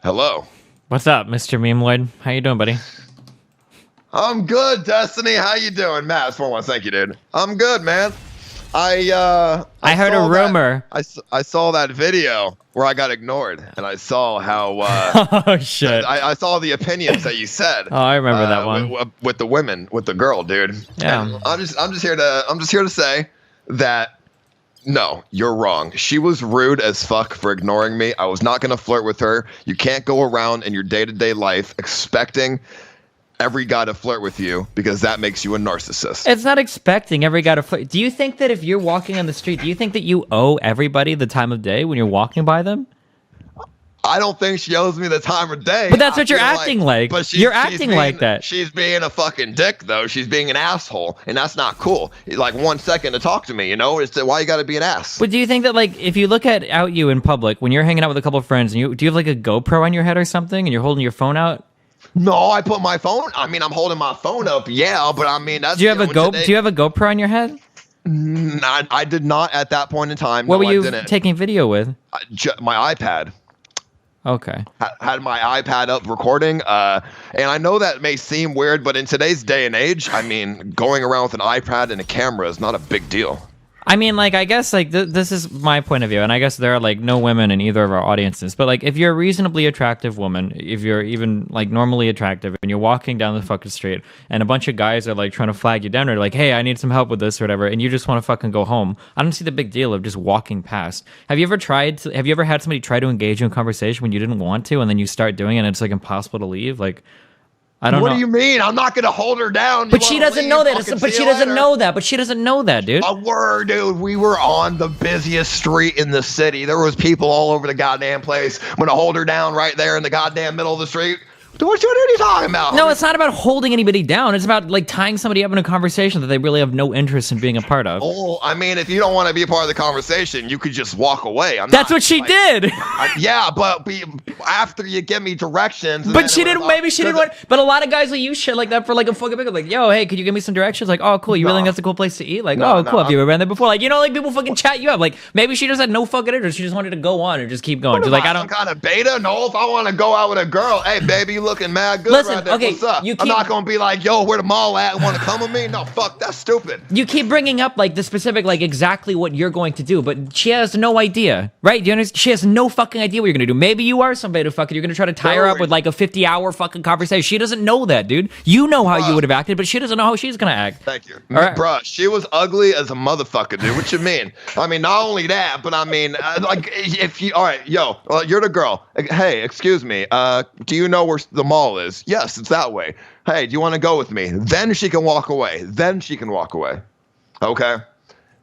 Hello. What's up, Mr. Meme Lloyd? How you doing, buddy? I'm good, Destiny. How you doing, Matt? Thank you, dude. I'm good, man. I heard a rumor. I saw that video where I got ignored, and I saw how. Oh shit! I saw the opinions that you said. Oh, I remember that one with the women, with the girl, dude. Yeah. And I'm just here to say that. No, you're wrong. She was rude as fuck for ignoring me. I was not going to flirt with her. You can't go around in your day-to-day life expecting every guy to flirt with you because that makes you a narcissist. It's not expecting every guy to flirt. Do you think that if you're walking on the street, do you think that you owe everybody the time of day when you're walking by them? I don't think she owes me the time of day. But that's what you're acting like. But you're acting like that. She's being a fucking dick, though. She's being an asshole, and that's not cool. Like 1 second to talk to me, you know? Why you got to be an ass? But do you think that, like, if you look at you in public, when you're hanging out with a couple of friends, and do you have like a GoPro on your head or something, and you're holding your phone out? No, I put my phone. I mean, I'm holding my phone up, yeah. But I mean, that's. Do you have a GoPro on your head? I did not at that point in time. What were you taking video with? My iPad. Okay. Had my iPad up recording, and I know that may seem weird, but in today's day and age, I mean, going around with an iPad and a camera is not a big deal. I mean, like, I guess, like, this is my point of view, and I guess there are, like, no women in either of our audiences, but, like, if you're a reasonably attractive woman, if you're even, like, normally attractive, and you're walking down the fucking street, and a bunch of guys are, like, trying to flag you down, or like, hey, I need some help with this, or whatever, and you just want to fucking go home, I don't see the big deal of just walking past. Have you ever had somebody try to engage in a conversation when you didn't want to, and then you start doing it, and it's, like, impossible to leave? Like, I don't know. What do you mean? I'm not gonna hold her down. But she doesn't know that. But she doesn't know that. But she doesn't know that, dude. Dude. We were on the busiest street in the city. There was people all over the goddamn place. I'm gonna hold her down right there in the goddamn middle of the street. What are you talking about? No, it's not about holding anybody down. It's about, like, tying somebody up in a conversation that they really have no interest in being a part of. Oh, I mean, if you don't want to be a part of the conversation, you could just walk away. That's what she did. Yeah, but after you give me directions. But she didn't. Maybe she didn't want. But a lot of guys will use shit like that for like a fucking pickup. Like, yo, hey, could you give me some directions? Like, oh, cool. You really think that's a cool place to eat? Like, oh, cool. Have you ever been there before? Like, you know, like people fucking chat you up. Like, maybe she just had no fucking interest. She just wanted to go on and just keep going. She's like, I don't. Some kind of beta. No, if I want to go out with a girl, hey, baby, you looking mad good. Listen, okay, what's up? I'm not gonna be like, yo, where the mall at? Want to come with me? No, fuck, that's stupid. You keep bringing up like the specific, like exactly what you're going to do, but she has no idea, right? Do you understand? She has no fucking idea what you're gonna do. Maybe you are somebody to fucking. You're gonna try to tie her up with like a 50-hour fucking conversation. She doesn't know that, dude. You know how you would have acted, but she doesn't know how she's gonna act. Thank you, right. Bruh. She was ugly as a motherfucker, dude. What you mean? I mean, not only that, but I mean, like, if you, all right, yo, you're the girl. Hey, excuse me. Do you know where the mall is? Yes, it's that way. Hey, do you want to go with me? Then she can walk away. Okay?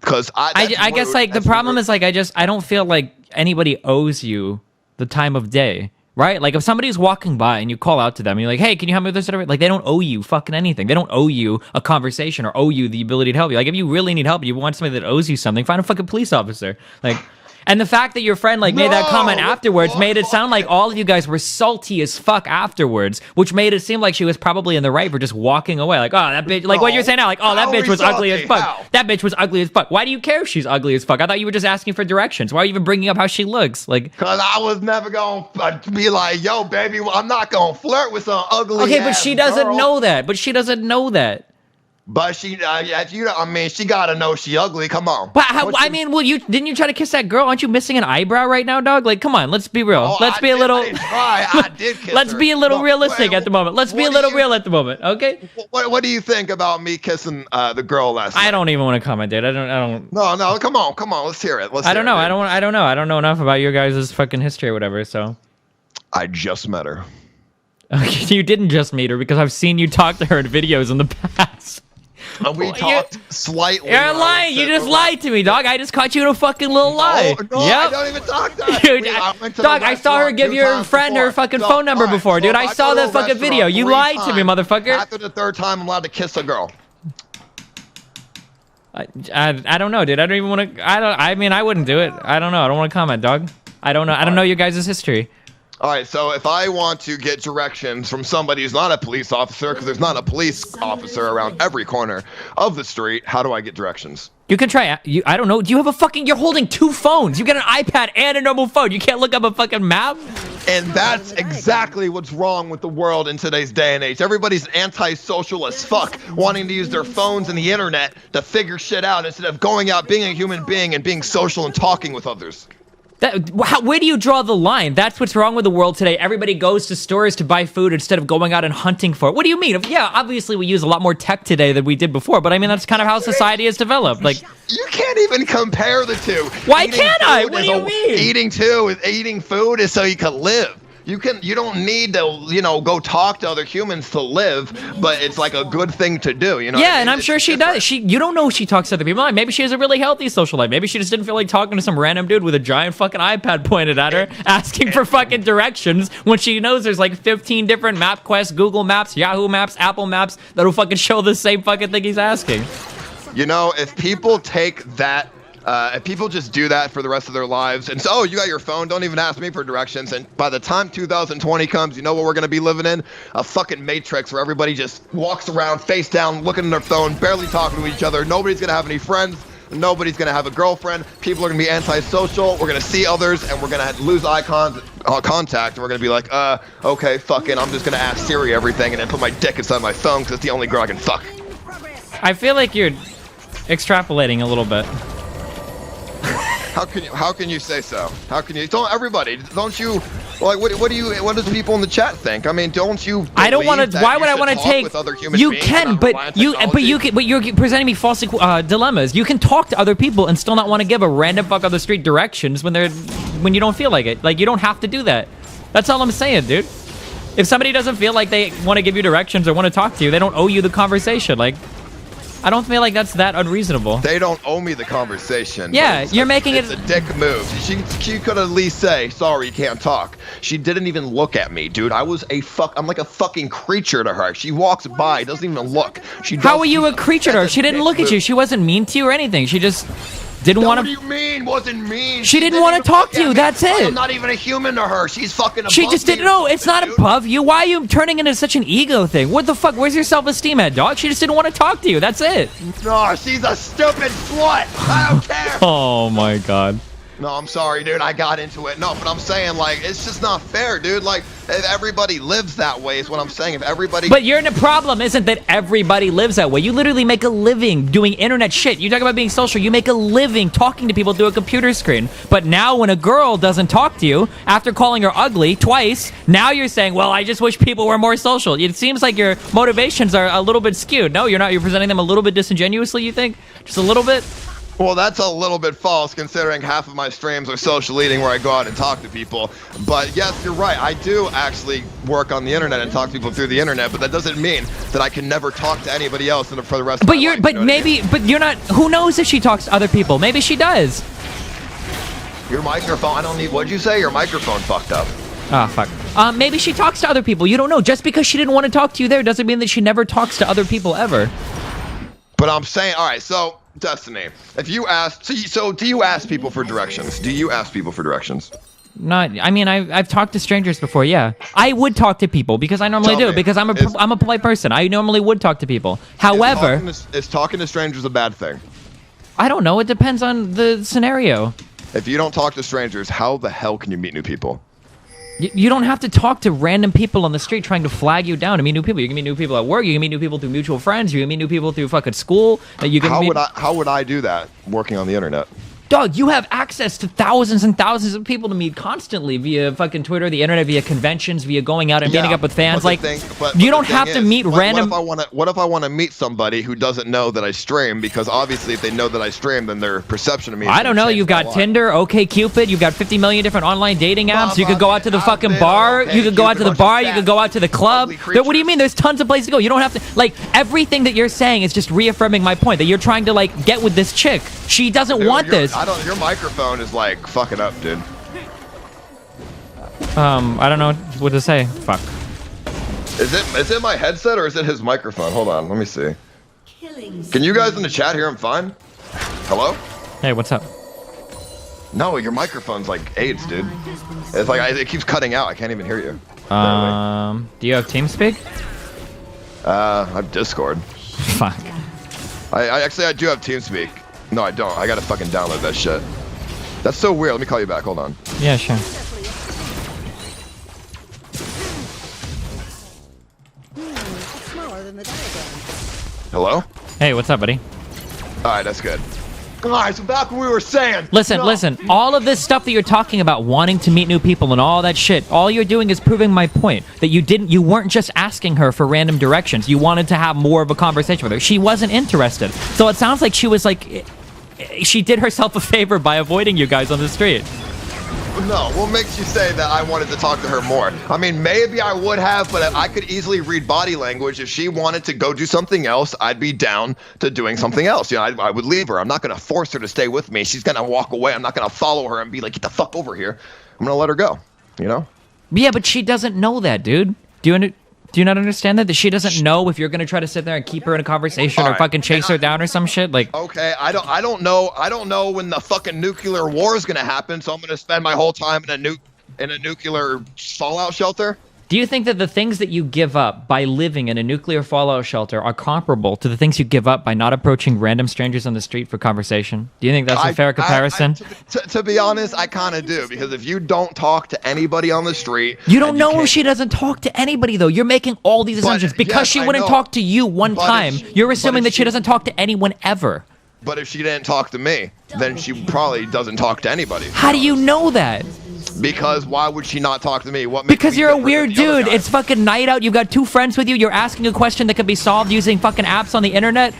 Because I guess like the problem is like I don't feel like anybody owes you the time of day, right? Like if somebody's walking by and you call out to them and you're like, hey, can you help me with this? Like they don't owe you fucking anything. They don't owe you a conversation or owe you the ability to help you. Like if you really need help, you want somebody that owes you something, find a fucking police officer. Like. And the fact that your friend like made that comment afterwards made it sound like all of you guys were salty as fuck afterwards, which made it seem like she was probably in the right for just walking away. Like, oh, that bitch, like what you're saying now, like, oh, that bitch was ugly as fuck. That bitch was ugly as fuck. Why do you care if she's ugly as fuck? I thought you were just asking for directions. Why are you even bringing up how she looks? Like, because I was never going to be like, yo, baby, I'm not going to flirt with some ugly Okay, but she doesn't know that. But she, you know, I mean, she gotta know she ugly. Come on. But I mean, well, didn't you try to kiss that girl? Aren't you missing an eyebrow right now, dog? Like, come on, let's be real. Let's be a little. I did kiss Let's her. be a little realistic at the moment. Let's be a little real at the moment, okay? What do you think about me kissing the girl last night? I don't even want to comment, dude. I don't. No, come on. Let's hear it. I don't know. I don't know. I don't know enough about your guys' fucking history or whatever. So. I just met her. Okay, you didn't just meet her because I've seen you talk to her in videos in the past. We talked slightly. You're lying. You just lied to me, dog. I just caught you in a fucking little lie. No, yep. I don't even talk to her. Dude, dog, I saw her give your friend her fucking phone number before, dude. I saw that fucking video. You lied to me, motherfucker. After the third time, I'm allowed to kiss a girl. I don't know, dude. I don't even want to. I mean, I wouldn't do it. I don't know. I don't want to comment, dog. I don't know. I don't know your guys' history. All right, so if I want to get directions from somebody who's not a police officer, because there's not a police officer around every corner of the street, how do I get directions? You can try. I don't know. Do you have a fucking? You're holding two phones. You got an iPad and a normal phone. You can't look up a fucking map. And that's exactly what's wrong with the world in today's day and age. Everybody's antisocial as fuck, wanting to use their phones and the internet to figure shit out instead of going out, being a human being, and being social and talking with others. Where do you draw the line? That's what's wrong with the world today. Everybody goes to stores to buy food instead of going out and hunting for it. What do you mean? Yeah, obviously we use a lot more tech today than we did before, but I mean, that's kind of how society has developed. Like, you can't even compare the two. Why can't I? What do you mean? Eating food is so you can live. You don't need to, go talk to other humans to live, but it's like a good thing to do, you know? Yeah, and I'm sure she does. You don't know if she talks to other people. Maybe she has a really healthy social life. Maybe she just didn't feel like talking to some random dude with a giant fucking iPad pointed at her, asking for fucking directions when she knows there's like 15 different MapQuest, Google Maps, Yahoo Maps, Apple Maps that'll fucking show the same fucking thing he's asking. You know, if people take that, if people just do that for the rest of their lives, and so, oh, you got your phone, don't even ask me for directions, and by the time 2020 comes, you know what we're going to be living in? A fucking matrix where everybody just walks around face down, looking at their phone, barely talking to each other. Nobody's going to have any friends. Nobody's going to have a girlfriend. People are going to be antisocial. We're going to see others, and we're going to lose eye contact, and we're going to be like, okay, fucking, I'm just going to ask Siri everything and then put my dick inside my phone because it's the only girl I can fuck. I feel like you're extrapolating a little bit. How can you say so? How can you? Don't you like what does people in the chat think? I mean, don't you? I don't want to. Why would I want to take? You can, but you're presenting me false dilemmas. You can talk to other people and still not want to give a random fuck on the street directions when you don't feel like it. Like, you don't have to do that. That's all I'm saying, dude. If somebody doesn't feel like they want to give you directions or want to talk to you, they don't owe you the conversation. Like, I don't feel like that's that unreasonable. They don't owe me the conversation. Yeah, you're making it... It's a dick move. She could at least say, sorry, you can't talk. She didn't even look at me, dude. I'm like a fucking creature to her. She walks by, doesn't even look. How are you a creature to her? She didn't look at you. She wasn't mean to you or anything. She just... didn't want to. What do you mean? Wasn't mean. She didn't want to talk to you. That's it. I'm not even a human to her. She's fucking above She just didn't know. It's not above you. Why are you turning into such an ego thing? What the fuck? Where's your self-esteem at, dog? She just didn't want to talk to you. That's it. No, she's a stupid slut. I don't care. Oh my god. No, I'm sorry, dude. I got into it. No, but I'm saying, like, it's just not fair, dude. Like, if everybody lives that way is what I'm saying. If everybody... But the problem isn't that everybody lives that way. You literally make a living doing internet shit. You talk about being social. You make a living talking to people through a computer screen. But now when a girl doesn't talk to you, after calling her ugly twice, now you're saying, well, I just wish people were more social. It seems like your motivations are a little bit skewed. No, you're not. You're presenting them a little bit disingenuously, you think? Just a little bit? Well, that's a little bit false, considering half of my streams are social eating where I go out and talk to people. But yes, you're right. I do actually work on the internet and talk to people through the internet, but that doesn't mean that I can never talk to anybody else for the rest of my life. But you're not. Who knows if she talks to other people? Maybe she does. Your microphone. I don't need. What'd you say? Your microphone fucked up. Ah, fuck. Maybe she talks to other people. You don't know. Just because she didn't want to talk to you there doesn't mean that she never talks to other people ever. But I'm saying, all right, so Destiny, if you ask, so do you ask people for directions? Do you ask people for directions? Not. I mean, I've talked to strangers before. Yeah, I would talk to people because I normally do because I'm a polite person. I normally would talk to people. However, is talking to strangers a bad thing? I don't know. It depends on the scenario. If you don't talk to strangers, how the hell can you meet new people? You don't have to talk to random people on the street trying to flag you down to meet new people. You can meet new people at work. You can meet new people through mutual friends. You can meet new people through fucking school. How would I do that working on the internet? Dog, you have access to thousands and thousands of people to meet constantly via fucking Twitter, the internet, via conventions, via going out and meeting up with fans. You don't have to meet random... What if I want to meet somebody who doesn't know that I stream? Because obviously if they know that I stream, then their perception of me is I don't know. You've got Tinder, OkCupid. You've got 50 million different online dating apps. You could go out to the fucking bar. You could go out to the bar. You could go out to the club. What do you mean? There's tons of places to go. You don't have to... Like, everything that you're saying is just reaffirming my point, that you're trying to, like, get with this chick. She doesn't want this. Your microphone is like fucking up, dude. I don't know what to say. Fuck. Is it my headset or is it his microphone? Hold on, let me see. Can you guys in the chat hear him fine? Hello? Hey, what's up? No, your microphone's like AIDS, dude. It's like it keeps cutting out. I can't even hear you. Do you have TeamSpeak? I have Discord. Fuck. I do have TeamSpeak. No, I don't. I gotta fucking download that shit. That's so weird. Let me call you back. Hold on. Yeah, sure. Hello? Hey, what's up, buddy? All right, that's good. All right, so back when we were saying... Listen, all of this stuff that you're talking about, wanting to meet new people and all that shit, all you're doing is proving my point, that you weren't just asking her for random directions. You wanted to have more of a conversation with her. She wasn't interested. So it sounds like she was like... She did herself a favor by avoiding you guys on the street. No, what makes you say that I wanted to talk to her more? I mean, maybe I would have, but I could easily read body language. If she wanted to go do something else, I'd be down to doing something else. You know, I would leave her. I'm not going to force her to stay with me. She's going to walk away. I'm not going to follow her and be like, get the fuck over here. I'm going to let her go, you know? Yeah, but she doesn't know that, dude. Do you not understand that? That she doesn't know if you're gonna try to sit there and keep her in a conversation or fucking chase her down or some shit? Like, okay, I don't know when the fucking nuclear war is gonna happen, so I'm gonna spend my whole time in a nuclear fallout shelter. do you think that the things that you give up by living in a nuclear fallout shelter are comparable to the things you give up by not approaching random strangers on the street for conversation? Do you think that's a fair comparison? To be honest, I kind of do, because if you don't talk to anybody on the street... You don't know if she doesn't talk to anybody, though. You're making all these assumptions. Because she wouldn't talk to you one time, you're assuming that she doesn't talk to anyone ever. But if she didn't talk to me, then she probably doesn't talk to anybody. How do you know that? Because why would she not talk to me? Because you're a weird dude. It's fucking night out. You've got two friends with you. You're asking a question that could be solved using fucking apps on the internet.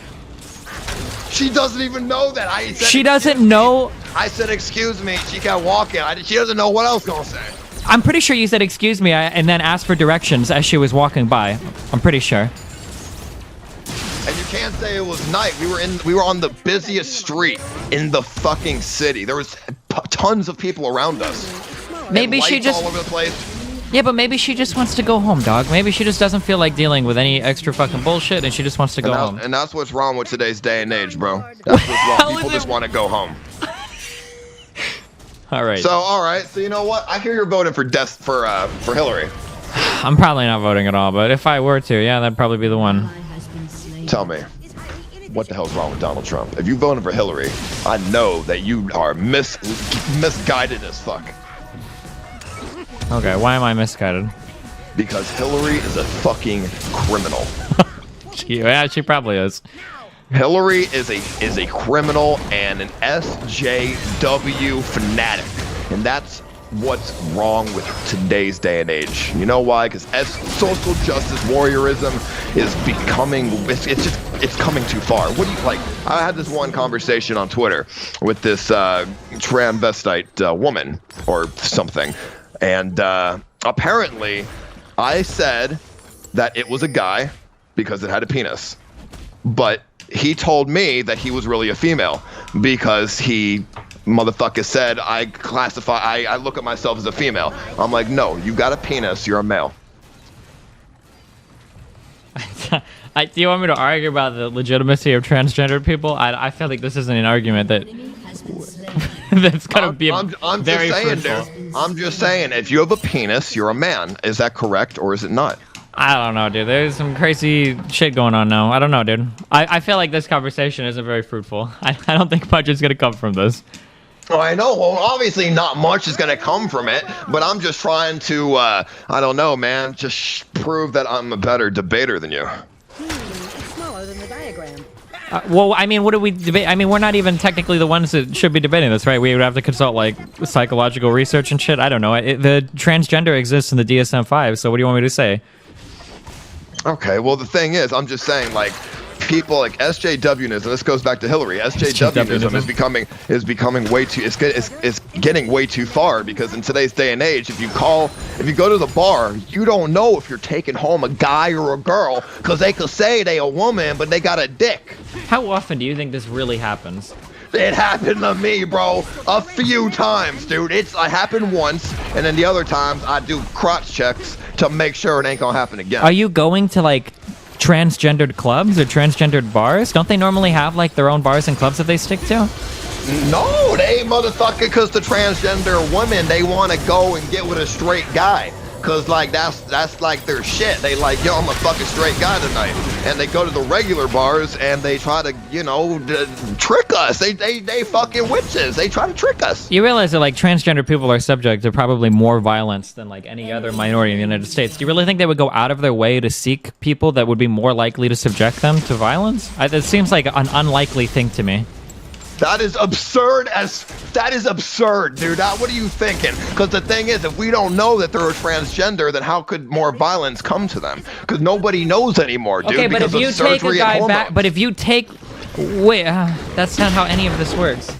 She doesn't even know that. She doesn't know. I said, excuse me. She kept walking. She doesn't know what else gonna say. I'm pretty sure you said, excuse me, and then asked for directions as she was walking by. I'm pretty sure. And you can't say it was night. We were on the busiest street in the fucking city. There was tons of people around us. Maybe she just all over the place. Yeah, but maybe she just wants to go home, dog. Maybe she just doesn't feel like dealing with any extra fucking bullshit, and she just wants to go home. And that's what's wrong with today's day and age, bro. That's what's wrong. People just want to go home. All right. So you know what? I hear you're voting for Hillary. I'm probably not voting at all, but if I were to, yeah, that'd probably be the one. Tell me, what the hell's wrong with Donald Trump? If you voted for Hillary, I know that you are misguided as fuck. Okay, why am I misguided? Because Hillary is a fucking criminal. Yeah, she probably is. Hillary is a criminal and an SJW fanatic, and that's what's wrong with today's day and age. You know why? Because social justice warriorism is becoming, it's coming too far. What do you like? I had this one conversation on Twitter with this transvestite woman or something, and apparently I said that it was a guy because it had a penis, but he told me that he was really a female because he motherfucker said I look at myself as a female. I'm like, no, you got a penis, you're a male. Do you want me to argue about the legitimacy of transgender people? I feel like this isn't an argument that's gonna be very fruitful. Dude, I'm just saying, if you have a penis, you're a man. Is that correct or is it not? I don't know, dude. There's some crazy shit going on now. I don't know, dude. I feel like this conversation isn't very fruitful. I don't think much is gonna come from this. Oh, I know. Well, obviously not much is going to come from it, but I'm just trying to, I don't know, man, just prove that I'm a better debater than you. It's smaller than the diagram. Well, I mean, what do we debate? I mean, we're not even technically the ones that should be debating this, right? We would have to consult, like, psychological research and shit. I don't know. The transgender exists in the DSM-5, so what do you want me to say? Okay, well, the thing is, I'm just saying, like, people like SJWism, this goes back to Hillary, SJWism is becoming way too, it's getting way too far, because in today's day and age, if you go to the bar, you don't know if you're taking home a guy or a girl, because they could say they a woman, but they got a dick. How often do you think this really happens? It happened to me, bro, a few times, dude. It happened once, and then the other times I do crotch checks to make sure it ain't gonna happen again. Are you going to, like, transgendered clubs or transgendered bars? Don't they normally have, like, their own bars and clubs that they stick to? No, they motherfucker, because the transgender women, they want to go and get with a straight guy. Cause like that's like their shit. They like, yo, I'm a fucking straight guy tonight, and they go to the regular bars and they try to, trick us. They fucking witches. They try to trick us. You realize that like transgender people are subject to probably more violence than like any other minority in the United States. Do you really think they would go out of their way to seek people that would be more likely to subject them to violence? It seems like an unlikely thing to me. That is absurd, dude. What are you thinking? Because the thing is, if we don't know that they're a transgender, then how could more violence come to them? Because nobody knows anymore, dude. Okay, but because if you of take a surgery guy and back, hormones. but if you take, wait, that's not how any of this works.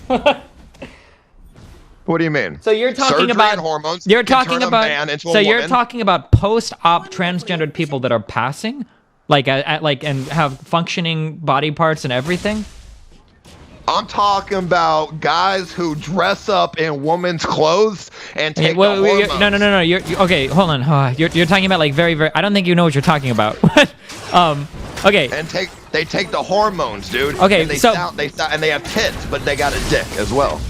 What do you mean? So you're talking Surgery about and hormones. You're can talking turn a about. man into a So you're woman. talking about post-op transgendered people that are passing, like and have functioning body parts and everything. I'm talking about guys who dress up in woman's clothes and take the hormones. No. You're okay. Hold on. You're talking about like very. I don't think you know what you're talking about. Okay. And they take the hormones, dude. Okay, and they have tits, but they got a dick as well.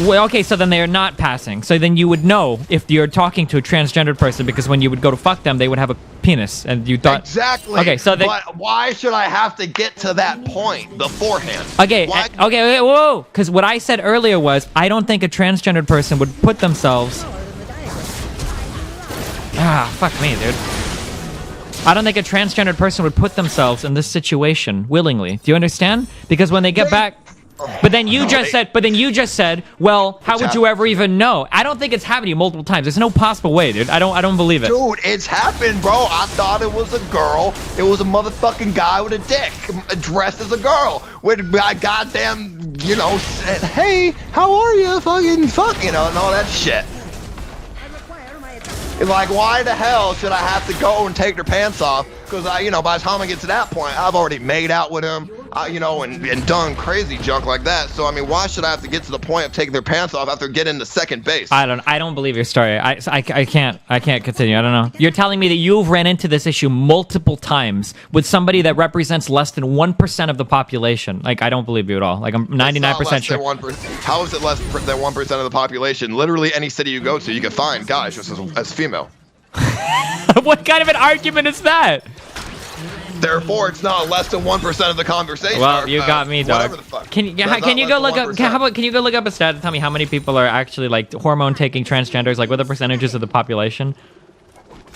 Well, okay, so then they are not passing. So then you would know if you're talking to a transgendered person, because when you would go to fuck them, they would have a penis, and you thought Exactly. Okay, so but why should I have to get to that point beforehand? Okay, Why- okay, whoa. Because what I said earlier was I don't think a transgendered person would put themselves. Fuck me, dude. I don't think a transgendered person would put themselves in this situation willingly. Do you understand? Because when they get back. But then you just said, well, how would you ever even know? I don't think it's happened to you multiple times. There's no possible way, dude. I don't believe it. Dude, it's happened, bro. I thought it was a girl. It was a motherfucking guy with a dick, dressed as a girl. With a goddamn, said, hey, how are you? Fuck, and all that shit. It's like, why the hell should I have to go and take their pants off? Because by the time I get to that point, I've already made out with them, and done crazy junk like that. So, why should I have to get to the point of taking their pants off after getting to second base? I don't believe your story. I can't continue. I don't know. You're telling me that you've ran into this issue multiple times with somebody that represents less than 1% of the population. Like, I don't believe you at all. Like, I'm 99% sure. How is it less than 1% of the population? Literally any city you go to, you can find guys just as female. What kind of an argument is that? Therefore, it's not less than 1% of the conversation. Well, you got me, dog. Whatever the fuck. Can you go look up? Can you go look up a stat and tell me how many people are actually like hormone taking transgenders? Like, what are the percentages of the population?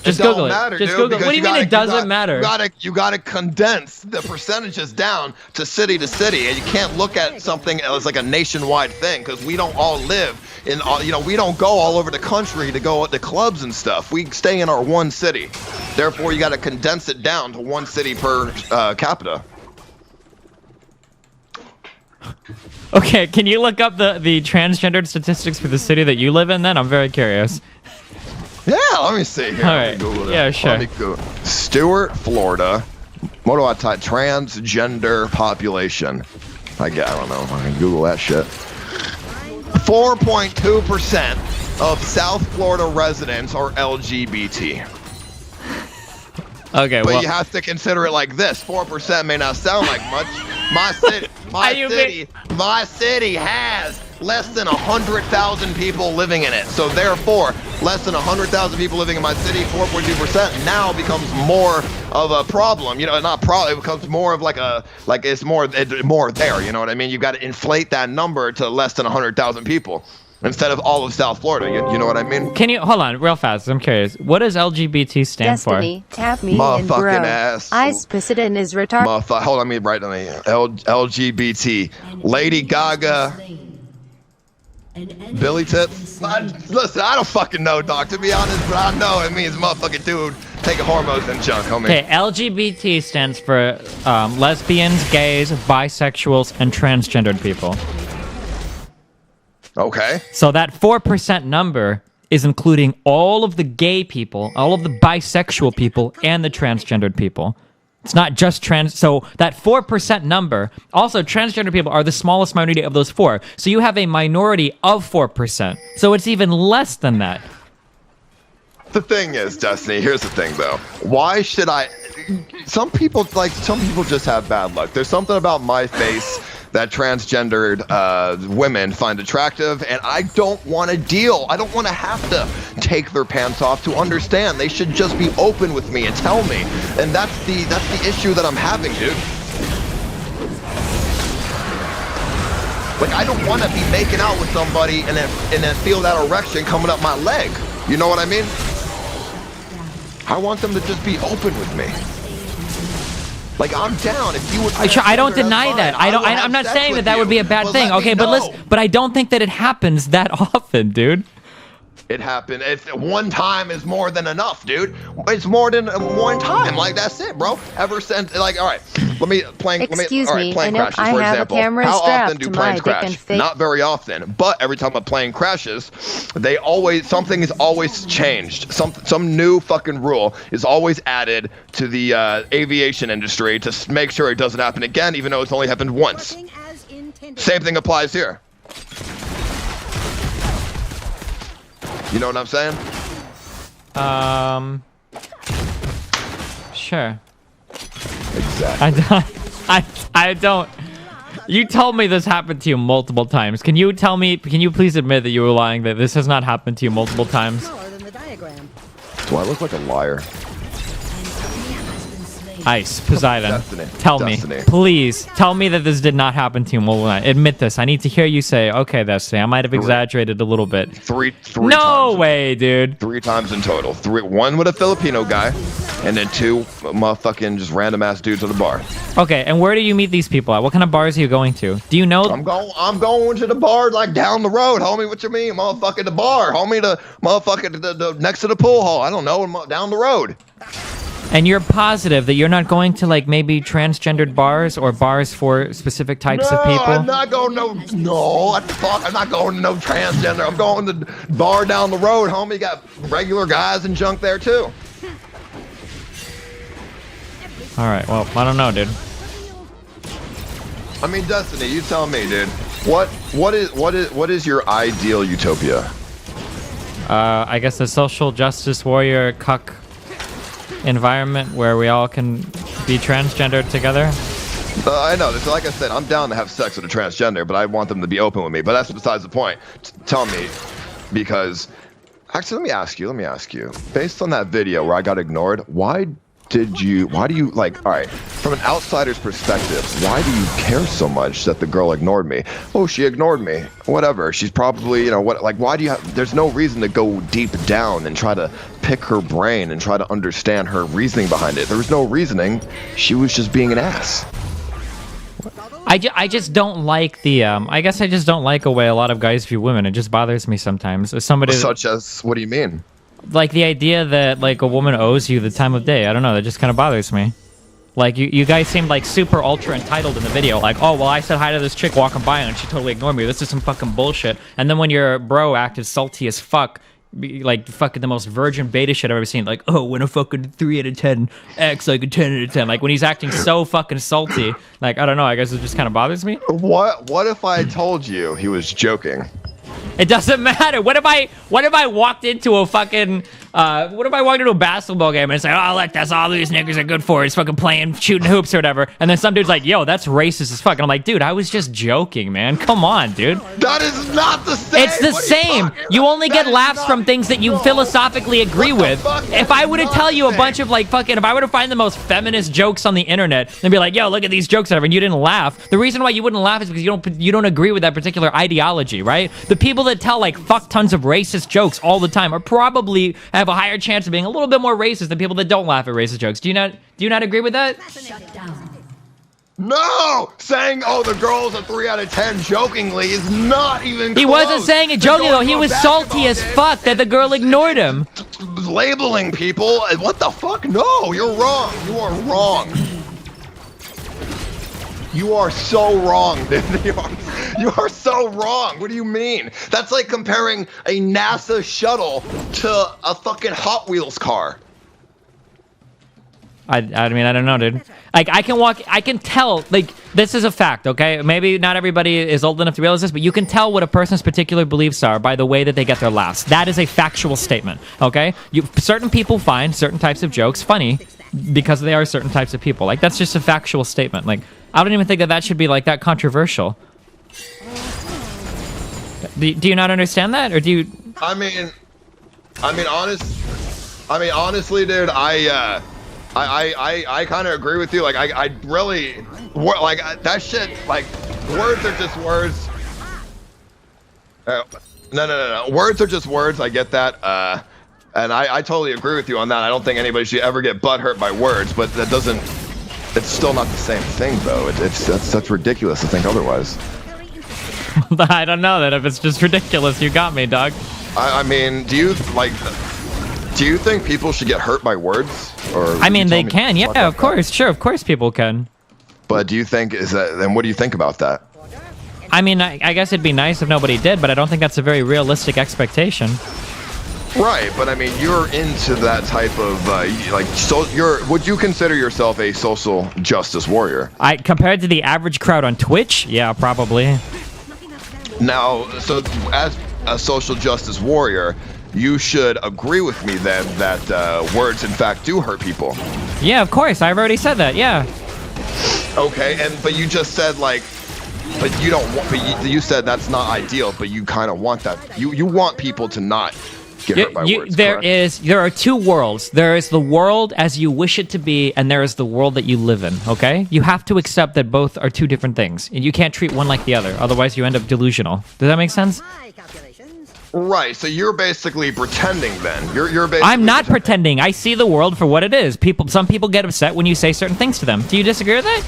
Just Google it. Matter, just dude, Google it. What do you mean it doesn't matter? You gotta condense the percentages down to city, and you can't look at something as like a nationwide thing, because we don't all live in we don't go all over the country to go at the clubs and stuff. We stay in our one city. Therefore, you gotta condense it down to one city per capita. Okay, can you look up the transgendered statistics for the city that you live in? Then I'm very curious. Yeah, let me see here. All right. Yeah, sure. Let me go. Stewart, Florida. What do I type? Transgender population. I don't know. I can Google that shit. 4.2% of South Florida residents are LGBT. Okay, but well, you have to consider it like this. 4% may not sound like much. My city has less than 100,000 people living in it. So therefore, less than 100,000 people living in my city, 4.2% now becomes more of a problem. Not problem. It becomes more of it's more there. You know what I mean? You've got to inflate that number to less than 100,000 people instead of all of South Florida. You know what I mean? Can you hold on real fast? I'm curious. What does LGBT stand Destiny, for? tap me and bro. Ass. Ice Poseidon is retarded. Hold on, let me write down LGBT. Lady Gaga. Billy Tits? Listen, I don't fucking know, dog, to be honest, but I know it means motherfucking dude taking hormones and junk, homie. Okay, LGBT stands for lesbians, gays, bisexuals, and transgendered people. Okay. So that 4% number is including all of the gay people, all of the bisexual people, and the transgendered people. It's not just trans. So that 4% number, also transgender people are the smallest minority of those four. So you have a minority of 4%. So it's even less than that. The thing is, Destiny, here's the thing though. Why should I? Some people just have bad luck. There's something about my face that transgendered women find attractive, and I don't want to deal. I don't want to have to take their pants off to understand. They should just be open with me and tell me. And that's the issue that I'm having, dude. Like, I don't want to be making out with somebody and then feel that erection coming up my leg. You know what I mean? I want them to just be open with me. Like, I'm down. If you would, I don't deny that. I'm not saying that would be a bad thing. Okay, but I don't think that it happens that often, dude. It happened. If one time is more than enough, dude. It's more than one time. Like, that's it, bro. Ever since, like, all right. Excuse me, plane and if crashes, I for have a example. camera How strapped often do to planes my dick crash? and face- Not very often. But every time a plane crashes, something is always changed. Some new fucking rule is always added to the aviation industry to make sure it doesn't happen again, even though it's only happened once. Working as intended. Same thing applies here. You know what I'm saying? Sure. Exactly. I don't. You told me this happened to you multiple times. Can you please admit that you were lying, that this has not happened to you multiple times? Smaller than the diagram. Do I look like a liar? Ice, Poseidon, Destiny. tell Destiny. me, please, tell me that this did not happen to you multiple times. Admit this. I need to hear you say, okay, Destiny, I might have exaggerated a little bit. Three No times. way, dude. 3 times in total. 1 with a Filipino guy, and then 2 motherfucking just random ass dudes at the bar. Okay, and where do you meet these people at? What kind of bars are you going to? Do you know? I'm going to the bar like down the road, homie. What you mean, motherfucking the bar, homie? The motherfucking the next to the pool hall. I don't know, down the road. And you're positive that you're not going to, like, maybe transgendered bars or bars for specific types of people? I'm not going what the fuck? I'm not going to no transgender. I'm going to the bar down the road, homie. Got regular guys and junk there too. All right, well, I don't know, dude. I mean, Destiny, you tell me, dude. What is your ideal utopia? I guess a social justice warrior cuck environment where we all can be transgendered together. I know. So like I said, I'm down to have sex with a transgender, but I want them to be open with me. But that's besides the point. Tell me, because actually, let me ask you. Based on that video where I got ignored, why do you like? All right, from an outsider's perspective, why do you care so much that the girl ignored me? Oh, she ignored me. Whatever. She's probably, you know, what? Like, why do you have? There's no reason to go deep down and try to pick her brain and try to understand her reasoning behind it. There was no reasoning. She was just being an ass. I just don't like the I guess I just don't like the way a lot of guys view women. It just bothers me sometimes. As somebody Such as, what do you mean? like the idea that like a woman owes you the time of day. I don't know, that just kind of bothers me. Like you guys seemed like super ultra entitled in the video. Like, oh well, I said hi to this chick walking by and she totally ignored me. This is some fucking bullshit. And then when your bro acted salty as fuck, like fucking the most virgin beta shit I've ever seen. Like, oh, when a fucking 3 out of 10 acts like a 10 out of 10. Like when he's acting so fucking salty. Like, I don't know. I guess it just kind of bothers me. What if I told you he was joking? It doesn't matter. What if I walked into a fucking what if I walked into a basketball game and it's like, oh look, that's all these niggas are good for, is fucking playing, shooting hoops or whatever, and then some dude's like, yo, that's racist as fuck, and I'm like, dude, I was just joking, man. Come on, dude. That is not the same. It's the same. You only get laughs from things that you philosophically agree with. If I were to tell you a bunch of like fucking, if I were to find the most feminist jokes on the internet and be like, yo, look at these jokes, and you didn't laugh, the reason why you wouldn't laugh is because you don't agree with that particular ideology, right? The people that tell like fuck tons of racist jokes all the time are probably have a higher chance of being a little bit more racist than people that don't laugh at racist jokes. Do you not agree with that? No! Saying, oh, the girl's a 3 out of 10 jokingly is not even close. He wasn't saying it jokingly though. He was salty as fuck that the girl ignored him. Labeling people, what the fuck? No, you're wrong. You are wrong. You are so wrong, dude. You are so wrong. What do you mean? That's like comparing a NASA shuttle to a fucking Hot Wheels car. I mean, I don't know, dude. Like, I can tell, like, this is a fact, okay? Maybe not everybody is old enough to realize this, but you can tell what a person's particular beliefs are by the way that they get their laughs. That is a factual statement, okay? Certain people find certain types of jokes funny because they are certain types of people. Like, that's just a factual statement. Like, I don't even think that should be, like, that controversial. Do you not understand that? Or do you... I mean... I mean, honestly, dude, I kind of agree with you. Like, I really, like, that shit, like, words are just words. No. Words are just words. I get that. And I totally agree with you on that. I don't think anybody should ever get butthurt by words, but that doesn't, it's still not the same thing, though. That's ridiculous to think otherwise. I don't know that if it's just ridiculous. You got me, dog. I mean, do you think people should get hurt by words? Or I mean, they can. Yeah, of course. Sure, of course people can. But do you think, then what do you think about that? I mean, I guess it'd be nice if nobody did, but I don't think that's a very realistic expectation. Right, but I mean, you're into that type of, would you consider yourself a social justice warrior? Compared to the average crowd on Twitch, yeah, probably. Now, so as a social justice warrior, you should agree with me then that words, in fact, do hurt people. Yeah, of course. I've already said that. Yeah. Okay, but you just said like, but you don't want. But you said that's not ideal. But you kind of want that. You want people to not get hurt by words. There are two worlds. There is the world as you wish it to be, and there is the world that you live in. Okay, you have to accept that both are two different things, and you can't treat one like the other. Otherwise, you end up delusional. Does that make sense? Right, so you're basically pretending then. You're basically I'm not pretending. I see the world for what it is. Some people get upset when you say certain things to them. Do you disagree with that?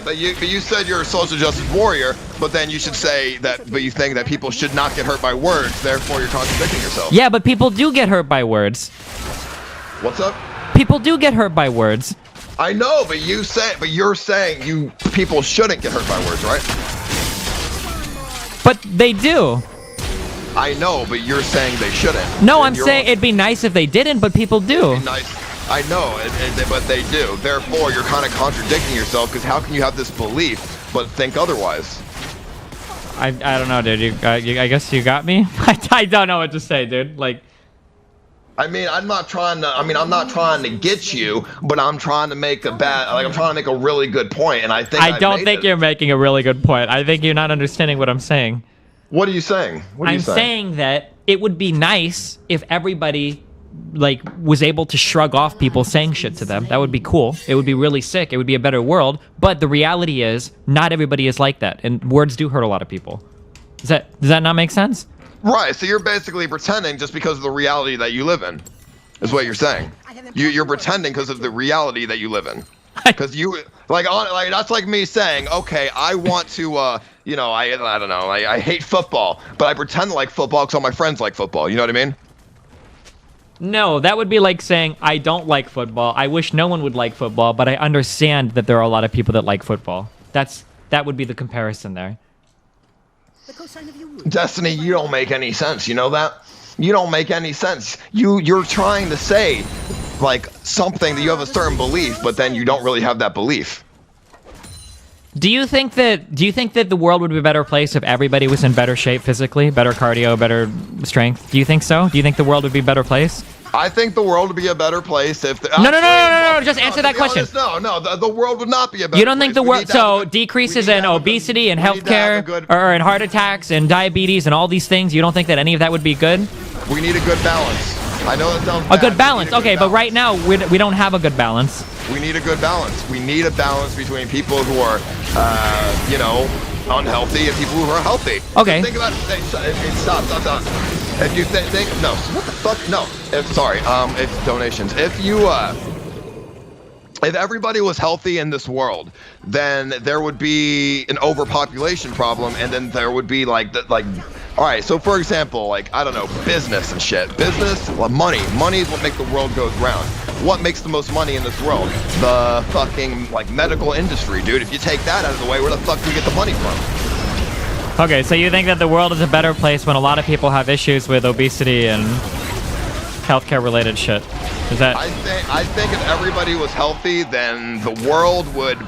But you said you're a social justice warrior, but then you should say that, but you think that people should not get hurt by words, therefore you're contradicting yourself. Yeah, but people do get hurt by words. What's up? People do get hurt by words. I know, but you're saying people shouldn't get hurt by words, right? But they do. I know, but you're saying they shouldn't. No, I'm saying it'd be nice if they didn't, but people do. Nice. I know, but they do. Therefore, you're kind of contradicting yourself, because how can you have this belief but think otherwise? I don't know, dude. I guess you got me. I don't know what to say, dude. Like, I mean, I'm not trying to get you, but I'm trying to make I'm trying to make a really good point, and I think I don't think you're making a really good point. I think you're not understanding what I'm saying. What are you saying? I'm saying that it would be nice if everybody was able to shrug off people saying shit to them. That would be cool. It would be really sick. It would be a better world. But the reality is, not everybody is like that, and words do hurt a lot of people. Does that not make sense? Right. So you're basically pretending just because of the reality that you live in, is what you're saying. You're pretending because of the reality that you live in. Because that's like me saying, okay, I want to, I don't know, I hate football, but I pretend to like football because all my friends like football. You know what I mean? No, that would be like saying, I don't like football. I wish no one would like football, but I understand that there are a lot of people that like football. That would be the comparison there. Destiny, you don't make any sense. You know that? You don't make any sense. You're trying to say something that you have a certain belief, but then you don't really have that belief. Do you think that the world would be a better place if everybody was in better shape physically, better cardio, better strength? Do you think so? Do you think the world would be a better place? I think the world would be a better place if No, just answer that question. The world would not be a better place. You don't think the world, so decreases in obesity and healthcare, or in heart attacks and diabetes and all these things, you don't think that any of that would be good? We need a good balance. I know that sounds bad. A good balance. Okay, but right now we don't have a good balance. We need a good balance. We need a balance between people who are, unhealthy and people who are healthy. Okay. Think about it. Stop. If you think no, what the fuck? No. If donations. If everybody was healthy in this world, then there would be an overpopulation problem, and then there would be all right, so for example, I don't know, business and shit. Business, money. Money is what makes the world go round. What makes the most money in this world? The fucking, medical industry, dude. If you take that out of the way, where the fuck do you get the money from? Okay, so you think that the world is a better place when a lot of people have issues with obesity and healthcare-related shit? Is that... I think if everybody was healthy, then the world would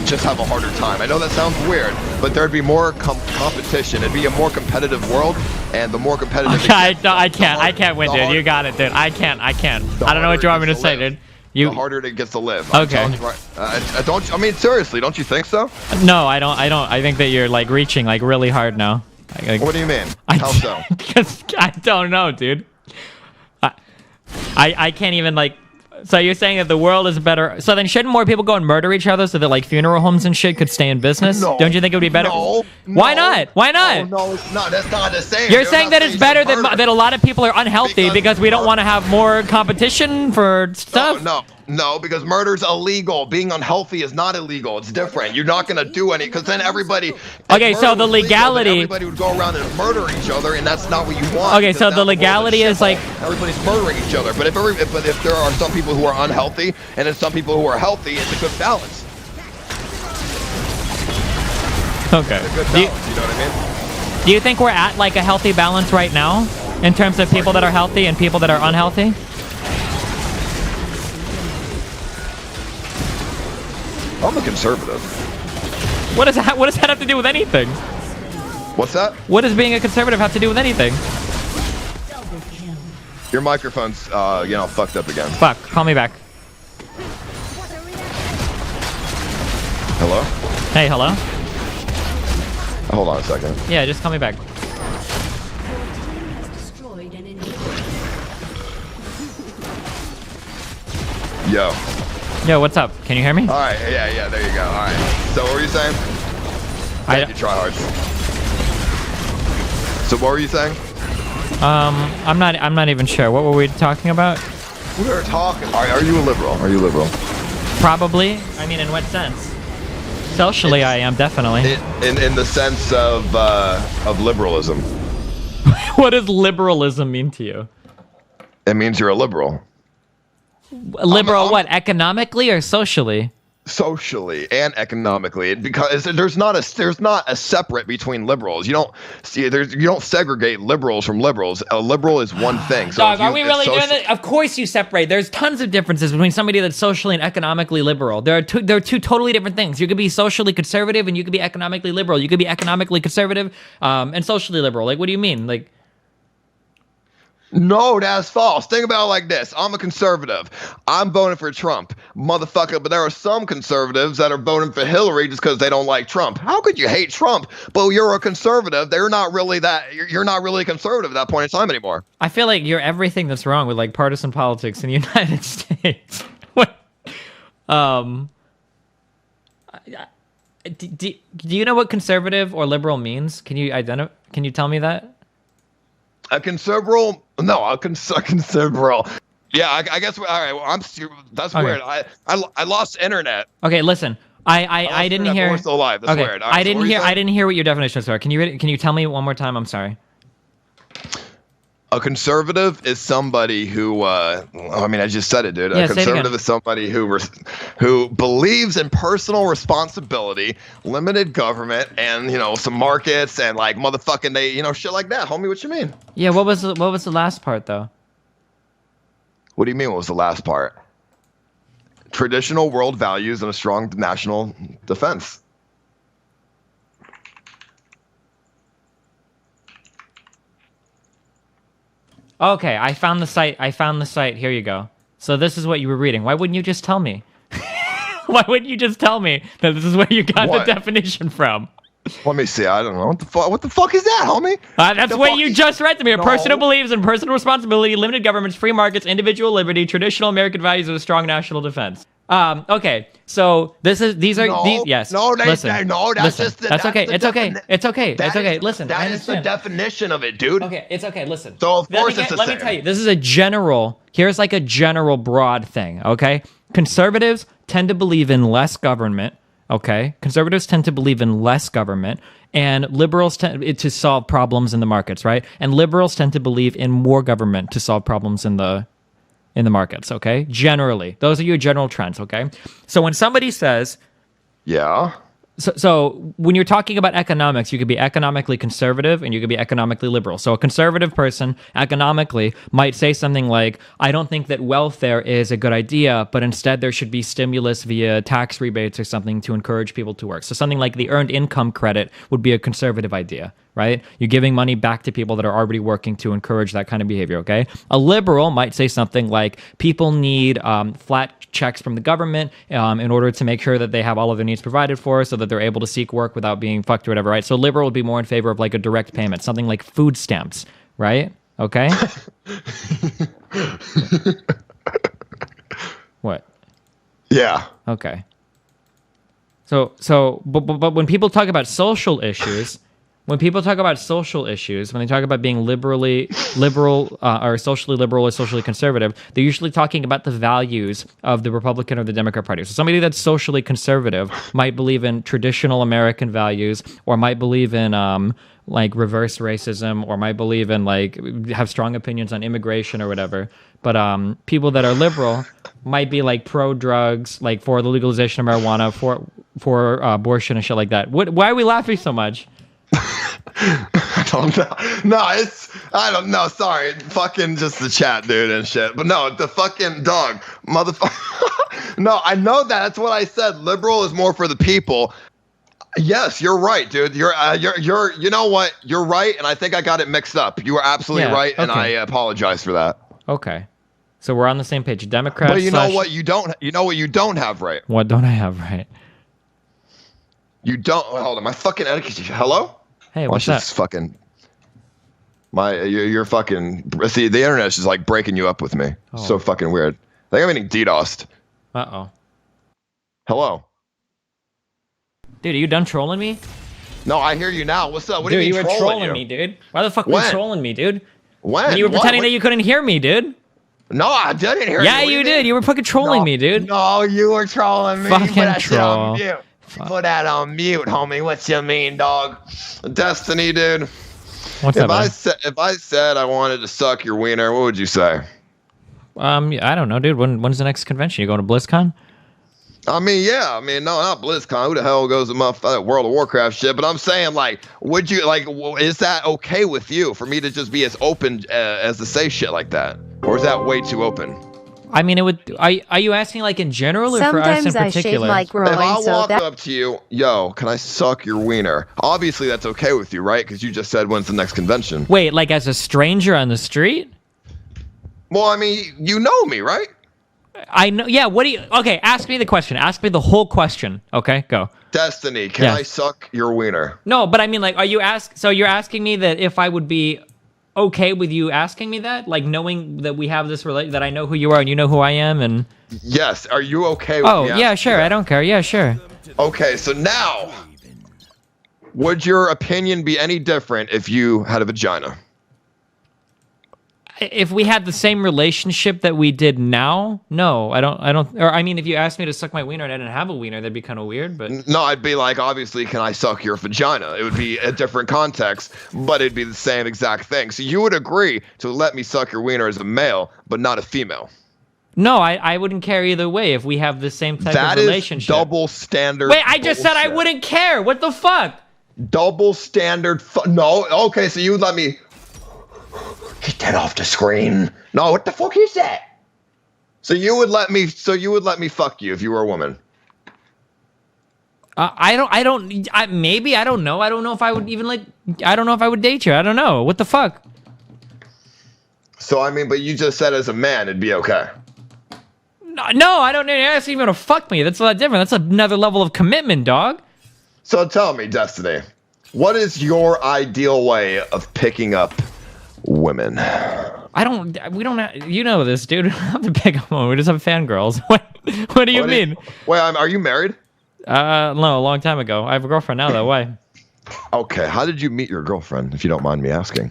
just have a harder time. I know that sounds weird, but there'd be more competition. It'd be a more competitive world, and the more competitive... Okay, I can't win, dude. You got it, dude. I can't. I don't know what you want me to say, dude. The harder it gets to live. Okay. Seriously, don't you think so? No, I don't. I think that you're reaching really hard now. What do you mean? How so? Because I don't know, dude. I can't even like. So you're saying that the world is better. So then shouldn't more people go and murder each other so that like funeral homes and shit could stay in business? No, Don't you think it would be better? No, Why not? Why not? No, it's not. That's not the same. You're saying that it's better that a lot of people are unhealthy because we don't want to have more competition for stuff? No, because murder's illegal. Being unhealthy is not illegal. It's different. You're not gonna do any, because then everybody. Okay, so the legality. Legal, everybody would go around and murder each other, and that's not what you want. Okay, so the legality is like everybody's murdering each other. But if there are some people who are unhealthy and then some people who are healthy, it's a good balance. Okay. It's a good balance. You know what I mean? Do you think we're at like a healthy balance right now in terms of people that are healthy and people that are unhealthy? I'm a conservative. What does that have to do with anything? What's that? What does being a conservative have to do with anything? Your microphone's, fucked up again. Fuck. Call me back. Hello? Hey, hello? Hold on a second. Yeah, just call me back. Yo. Yo, what's up? Can you hear me? All right, yeah, there you go. All right. So what were you saying? Thank you, tryhards. So what were you saying? I'm not even sure. What were we talking about? We were talking. Are you a liberal? Are you liberal? Probably. I mean, in what sense? Socially, I am definitely. In the sense of liberalism. What does liberalism mean to you? It means you're a liberal. Liberal, what? Economically or socially? Socially and economically, because there's not a separate between liberals. You don't segregate liberals from liberals. A liberal is one thing. So Dog, are we really doing that? Of course you separate. There's tons of differences between somebody that's socially and economically liberal. There are two totally different things. You could be socially conservative and you could be economically liberal. You could be economically conservative and socially liberal. Like, what do you mean? Like, no, that's false. Think about it like this. I'm a conservative. I'm voting for Trump, motherfucker. But there are some conservatives that are voting for Hillary just because they don't like Trump. How could you hate Trump, but you're a conservative? You're not really a conservative at that point in time anymore. I feel like you're everything that's wrong with like partisan politics in the United States. What? Do you know what conservative or liberal means? Can you tell me that? A conservative? No, a conservative. Yeah, I guess. All right. Well, that's okay. Weird. I lost internet. Okay, listen. I didn't hear. We're still alive. That's okay. weird. Right, I didn't hear what your definitions are. Can you tell me one more time? I'm sorry. A conservative is somebody who, I just said it, dude. Yeah, a conservative is somebody who believes in personal responsibility, limited government, and some markets and like motherfucking shit like that. Homie, what you mean? Yeah, what was the last part though? What do you mean? What was the last part? Traditional world values and a strong national defense. Okay, I found the site. Here you go. So this is what you were reading. Why wouldn't you just tell me? Why wouldn't you just tell me that this is where you got the definition from? Let me see. I don't know. What the fuck is that, homie? That's what you just read to me. A person who believes in personal responsibility, limited governments, free markets, individual liberty, traditional American values, and a strong national defense. Okay, so yes. No, that's okay. It's okay. Listen, that is the definition of it, dude. Okay, it's okay. Listen. So of course let me tell you, this is here's like a general broad thing, okay? Conservatives tend to believe in less government, okay? Conservatives tend to believe in less government, and liberals tend to solve problems in the markets, right? And liberals tend to believe in more government to solve problems in the markets, okay? Generally. Those are your general trends, okay? So when somebody says... Yeah. So when you're talking about economics, you could be economically conservative and you could be economically liberal. So a conservative person economically might say something like, I don't think that welfare is a good idea, but instead there should be stimulus via tax rebates or something to encourage people to work. So something like the earned income credit would be a conservative idea, right? You're giving money back to people that are already working to encourage that kind of behavior, okay? A liberal might say something like, people need flat checks from the government in order to make sure that they have all of their needs provided for so that they're able to seek work without being fucked or whatever, right? So liberal would be more in favor of like a direct payment, something like food stamps, right? Okay. What? Yeah. Okay. But when people talk about social issues, when they talk about being liberal, or socially liberal or socially conservative, they're usually talking about the values of the Republican or the Democrat Party. So somebody that's socially conservative might believe in traditional American values, or might believe in like reverse racism, or might believe in like have strong opinions on immigration or whatever. But people that are liberal might be like pro drugs, like for the legalization of marijuana, for abortion and shit like that. Why are we laughing so much? I don't know. No, I don't know. Sorry. Fucking just the chat, dude, and shit. But no, the fucking dog. Motherfucker. No, I know that. That's what I said. Liberal is more for the people. Yes, you're right, dude. You're you know what? You're right, and I think I got it mixed up. You were absolutely right, and I apologize for that. Okay. So we're on the same page. Democrats. But you know what you don't have right. What don't I have right? You don't. Hold on. My fucking etiquette. Hello? Hey, what's that? Fucking. You're fucking. See, the internet's just like breaking you up with me. Oh. So fucking weird. I think I'm getting DDoSed. Uh-oh. Hello? Dude, are you done trolling me? No, I hear you now. What's up? What dude, do you mean you were trolling me, dude. Why the fuck were you trolling me, dude? When? You were pretending that you couldn't hear me, dude. No, I didn't hear you. Yeah, you did. You were fucking trolling me, dude. No, you were trolling me. Fucking troll. Put that on mute, homie. What you mean, dog? Destiny, dude. What's up, man? If I said I wanted to suck your wiener, what would you say? I don't know, dude. When's the next convention? You going to BlizzCon? I mean, yeah. I mean, no, not BlizzCon. Who the hell goes to World of Warcraft shit? But I'm saying, like, would you, like, is that okay with you for me to just be as open as to say shit like that? Or is that way too open? I mean, it would. Are you asking like in general or for us in particular? Sometimes I shave my groin, if I walk up to you, yo, can I suck your wiener? Obviously, that's okay with you, right? Because you just said when's the next convention. Wait, like as a stranger on the street? Well, I mean, you know me, right? I know. Yeah. What do you? Okay, ask me the question. Ask me the whole question. Okay, go. Destiny, can I suck your wiener? No, but I mean, like, so you're asking me that if I would be okay with you asking me that, like knowing that we have this that I know who you are and you know who I am, and yes, are you okay with me? Yeah, sure. I don't care. Yeah, sure. Okay, so now, would your opinion be any different if you had a vagina? If we had the same relationship that we did now, no, I don't. Or I mean, if you asked me to suck my wiener and I didn't have a wiener, that'd be kind of weird. But no, I'd be like, obviously, can I suck your vagina? It would be a different context, but it'd be the same exact thing. So you would agree to let me suck your wiener as a male, but not a female? No, I wouldn't care either way if we have the same type of relationship. That is double standard. Wait, I just said I wouldn't care. What the fuck? Double standard. No, okay, so you would let me. Get that off the screen. No, what the fuck is that? So you would let me fuck you if you were a woman? Maybe, I don't know. I don't know if I would even I don't know if I would date you. I don't know. What the fuck? So, I mean, but you just said as a man, it'd be okay. No, I don't. You're asking me to fuck me. That's a lot different. That's another level of commitment, dog. So tell me, Destiny, what is your ideal way of picking up women? We don't you know this, dude. We don't have to pick up women. We just have fangirls. What do you mean? Wait, are you married? No, a long time ago. I have a girlfriend now, though. Why? Okay, how did you meet your girlfriend, if you don't mind me asking?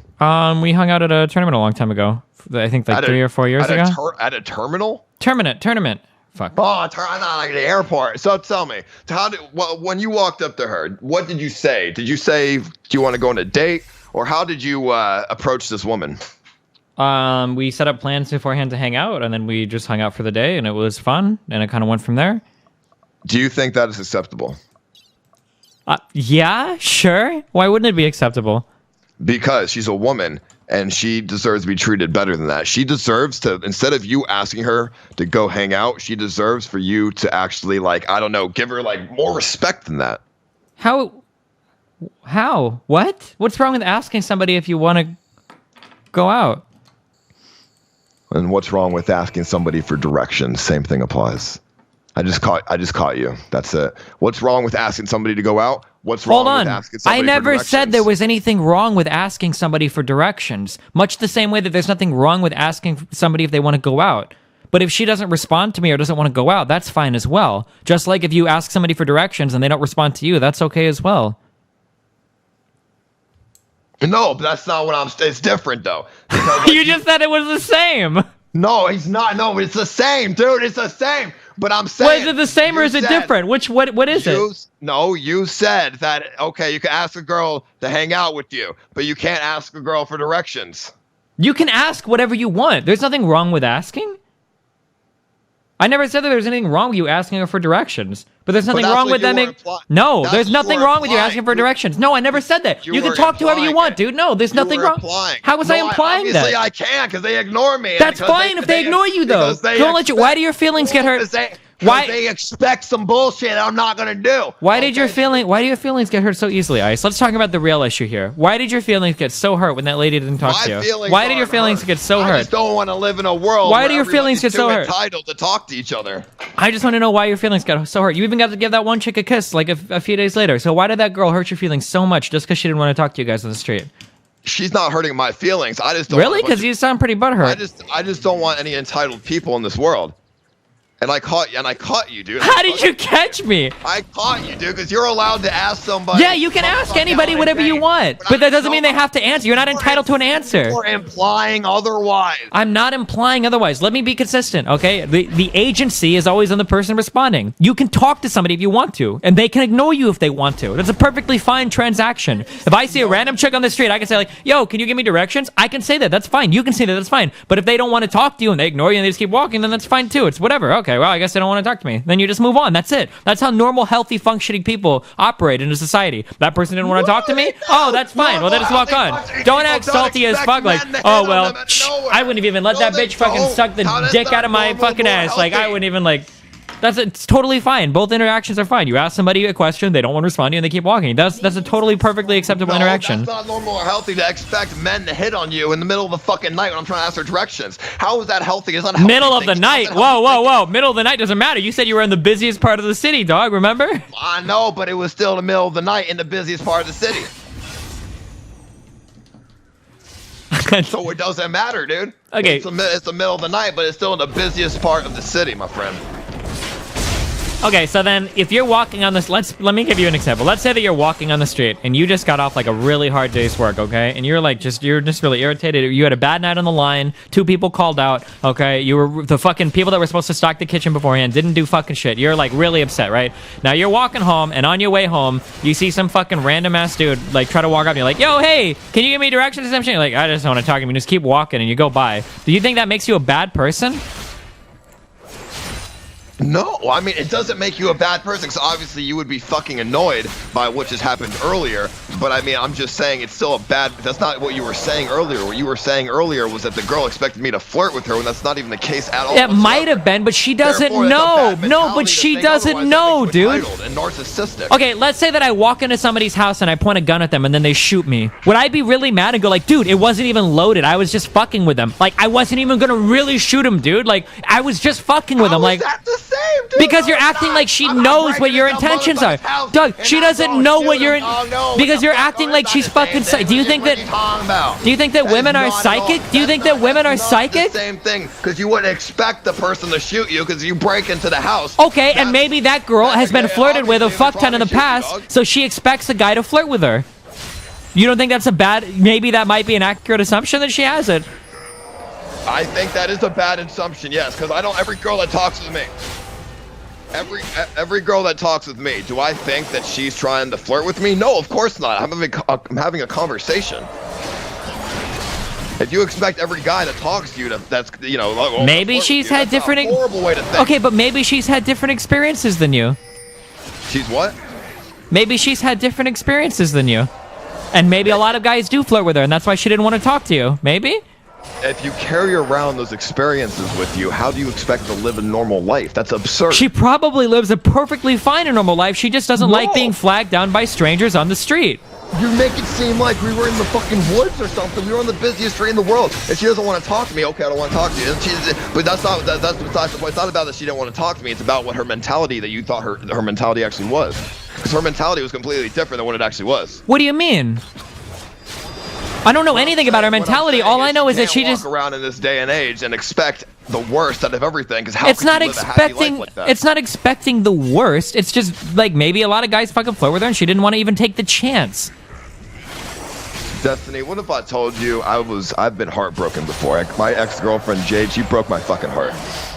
We hung out at a tournament a long time ago. I think like 3 or 4 years ago. At a terminal? Tournament. Fuck. Oh, not like the airport. So tell me, when you walked up to her, what did you say? Did you say, do you want to go on a date? Or how did you approach this woman? We set up plans beforehand to hang out, and then we just hung out for the day, and it was fun, and it kind of went from there. Do you think that is acceptable? Yeah, sure. Why wouldn't it be acceptable? Because she's a woman, and she deserves to be treated better than that. She deserves to, instead of you asking her to go hang out, she deserves for you to actually, like, I don't know, give her, like, more respect than that. How? What? What's wrong with asking somebody if you want to go out? And what's wrong with asking somebody for directions? Same thing applies. I just caught you. That's it. What's wrong with asking somebody to go out? What's wrong with asking somebody I never said there was anything wrong with asking somebody for directions. Much the same way that there's nothing wrong with asking somebody if they want to go out. But if she doesn't respond to me or doesn't want to go out, that's fine as well. Just like if you ask somebody for directions and they don't respond to you, that's okay as well. No, but that's not what I'm. It's different though. Because, like, you just said it was the same. No, he's not. No, it's the same, dude. It's the same. But I'm saying. Well, is it the same or is it different? What is it? No, you said that. Okay, you can ask a girl to hang out with you, but you can't ask a girl for directions. You can ask whatever you want. There's nothing wrong with asking. I never said that there's anything wrong with you asking her for directions. But there's nothing wrong with them. No, there's nothing wrong with you asking for directions. No, I never said that. You can talk to whoever you want, dude. No, there's nothing wrong. How was I implying that? Obviously, I can because they ignore me. That's fine if they ignore you, though. Don't let you. Why do your feelings get hurt? Why they expect some bullshit I'm not gonna do? Why do your feelings get hurt so easily, Ice? Let's talk about the real issue here. Why did your feelings get so hurt when that lady didn't talk to you? Why did your feelings get so hurt? I just don't want to live in a world. Why do your feelings get so hurt? Entitled to talk to each other. I just want to know why your feelings got so hurt. You even got to give that one chick a kiss like a few days later. So why did that girl hurt your feelings so much just because she didn't want to talk to you guys on the street? She's not hurting my feelings. I just don't. Really? Because you sound pretty butthurt. I just don't want any entitled people in this world. And I caught you, dude. How did you catch me? I caught you, dude, because you're allowed to ask somebody. Yeah, you can ask anybody whatever you want, but that doesn't mean they have to answer. You're not entitled to an answer. You're implying otherwise. I'm not implying otherwise. Let me be consistent, okay? The agency is always on the person responding. You can talk to somebody if you want to, and they can ignore you if they want to. That's a perfectly fine transaction. If I see a random chick on the street, I can say like, yo, can you give me directions? I can say that. That's fine. You can say that. That's fine. But if they don't want to talk to you and they ignore you and they just keep walking, then that's fine too. It's whatever. Okay. Well, I guess they don't want to talk to me. Then you just move on. That's it. That's how normal, healthy, functioning people operate in a society. That person didn't want to talk to me? Oh, that's fine. Well, then just walk on. Don't act salty as fuck like, oh, well, I wouldn't even let that bitch fucking suck the dick out of my fucking ass. Like, I wouldn't even, like... It's totally fine. Both interactions are fine. You ask somebody a question, they don't want to respond to you, and they keep walking. That's a totally perfectly acceptable interaction. That's not normal or healthy to expect men to hit on you in the middle of the fucking night when I'm trying to ask for directions. How is that healthy? It's not healthy. Middle of the night? Whoa. Middle of the night doesn't matter. You said you were in the busiest part of the city, dog, remember? I know, but it was still the middle of the night in the busiest part of the city. So it doesn't matter, dude. Okay. It's the middle of the night, but it's still in the busiest part of the city, my friend. Okay, so then if you're walking on this, let me give you an example. Let's say that you're walking on the street and you just got off like a really hard day's work, okay? And you're just really irritated. You had a bad night on the line. 2 people called out, okay? The fucking people that were supposed to stock the kitchen beforehand didn't do fucking shit. You're like really upset, right? Now you're walking home, and on your way home, you see some fucking random ass dude like try to walk up and you're like, yo, hey, can you give me directions or something? You're like, I just don't want to talk to him. You just keep walking and you go by. Do you think that makes you a bad person? No, I mean, it doesn't make you a bad person, because obviously you would be fucking annoyed by what just happened earlier, but I mean, I'm just saying it's still a bad, that's not what you were saying earlier. What you were saying earlier was that the girl expected me to flirt with her, when that's not even the case at all. It might have been, but she doesn't know. No, but she doesn't know, dude. And narcissistic. Okay, let's say that I walk into somebody's house and I point a gun at them and then they shoot me. Would I be really mad and go like, dude, it wasn't even loaded. I was just fucking with them. Like, I wasn't even gonna really shoot him, dude. Like, I was just fucking with him. Like, that's the same, dude. Because you're acting like she knows what your intentions are. Doug, she doesn't know what you're... Because you're acting like she's fucking... Do you think that... Do you think that women are psychic? Do you think that women are psychic? The same thing, because you wouldn't expect the person to shoot you because you break into the house. Okay, and maybe that girl has been flirted with a fuck ton in the past, so she expects a guy to flirt with her. You don't think that's a bad... Maybe that might be an accurate assumption that she has it. I think that is a bad assumption, yes, because I don't... Every girl that talks with me... Every girl that talks with me, do I think that she's trying to flirt with me? No, of course not. I'm having a conversation. If you expect every guy that talks to you that's, you know... Maybe she's had different... horrible way to think. Okay, but maybe she's had different experiences than you. She's what? Maybe she's had different experiences than you. And maybe a lot of guys do flirt with her, and that's why she didn't want to talk to you. Maybe? If you carry around those experiences with you, how do you expect to live a normal life? That's absurd. She probably lives a perfectly fine and normal life. She just doesn't like being flagged down by strangers on the street. You make it seem like we were in the fucking woods or something. We were on the busiest street in the world, and she doesn't want to talk to me. Okay, I don't want to talk to you. But that's besides the point. It's not about that she didn't want to talk to me. It's about what her mentality that you thought her mentality actually was. Because her mentality was completely different than what it actually was. What do you mean? I don't know anything about her mentality. All I know is that she just walk around in this day and age and expect the worst out of everything. Because how it's could not you live a happy expecting. life like that? It's not expecting the worst. It's just like maybe a lot of guys fucking flirt with her, and she didn't want to even take the chance. Destiny, what if I told you I've been heartbroken before? My ex-girlfriend Jade, she broke my fucking heart.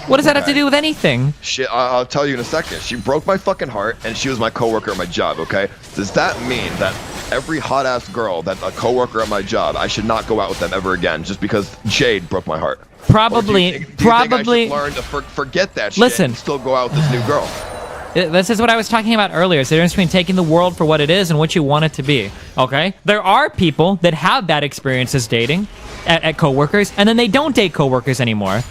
What does that have to do with anything? Shit, I'll tell you in a second. She broke my fucking heart, and she was my coworker at my job. Okay, does that mean that every hot ass girl that's a coworker at my job, I should not go out with them ever again just because Jade broke my heart? Probably. Do you think I should learn to forget that shit? Listen. And still go out with this new girl. This is what I was talking about earlier. It's the difference between taking the world for what it is and what you want it to be. Okay? There are people that have bad experiences dating at coworkers, and then they don't date coworkers anymore.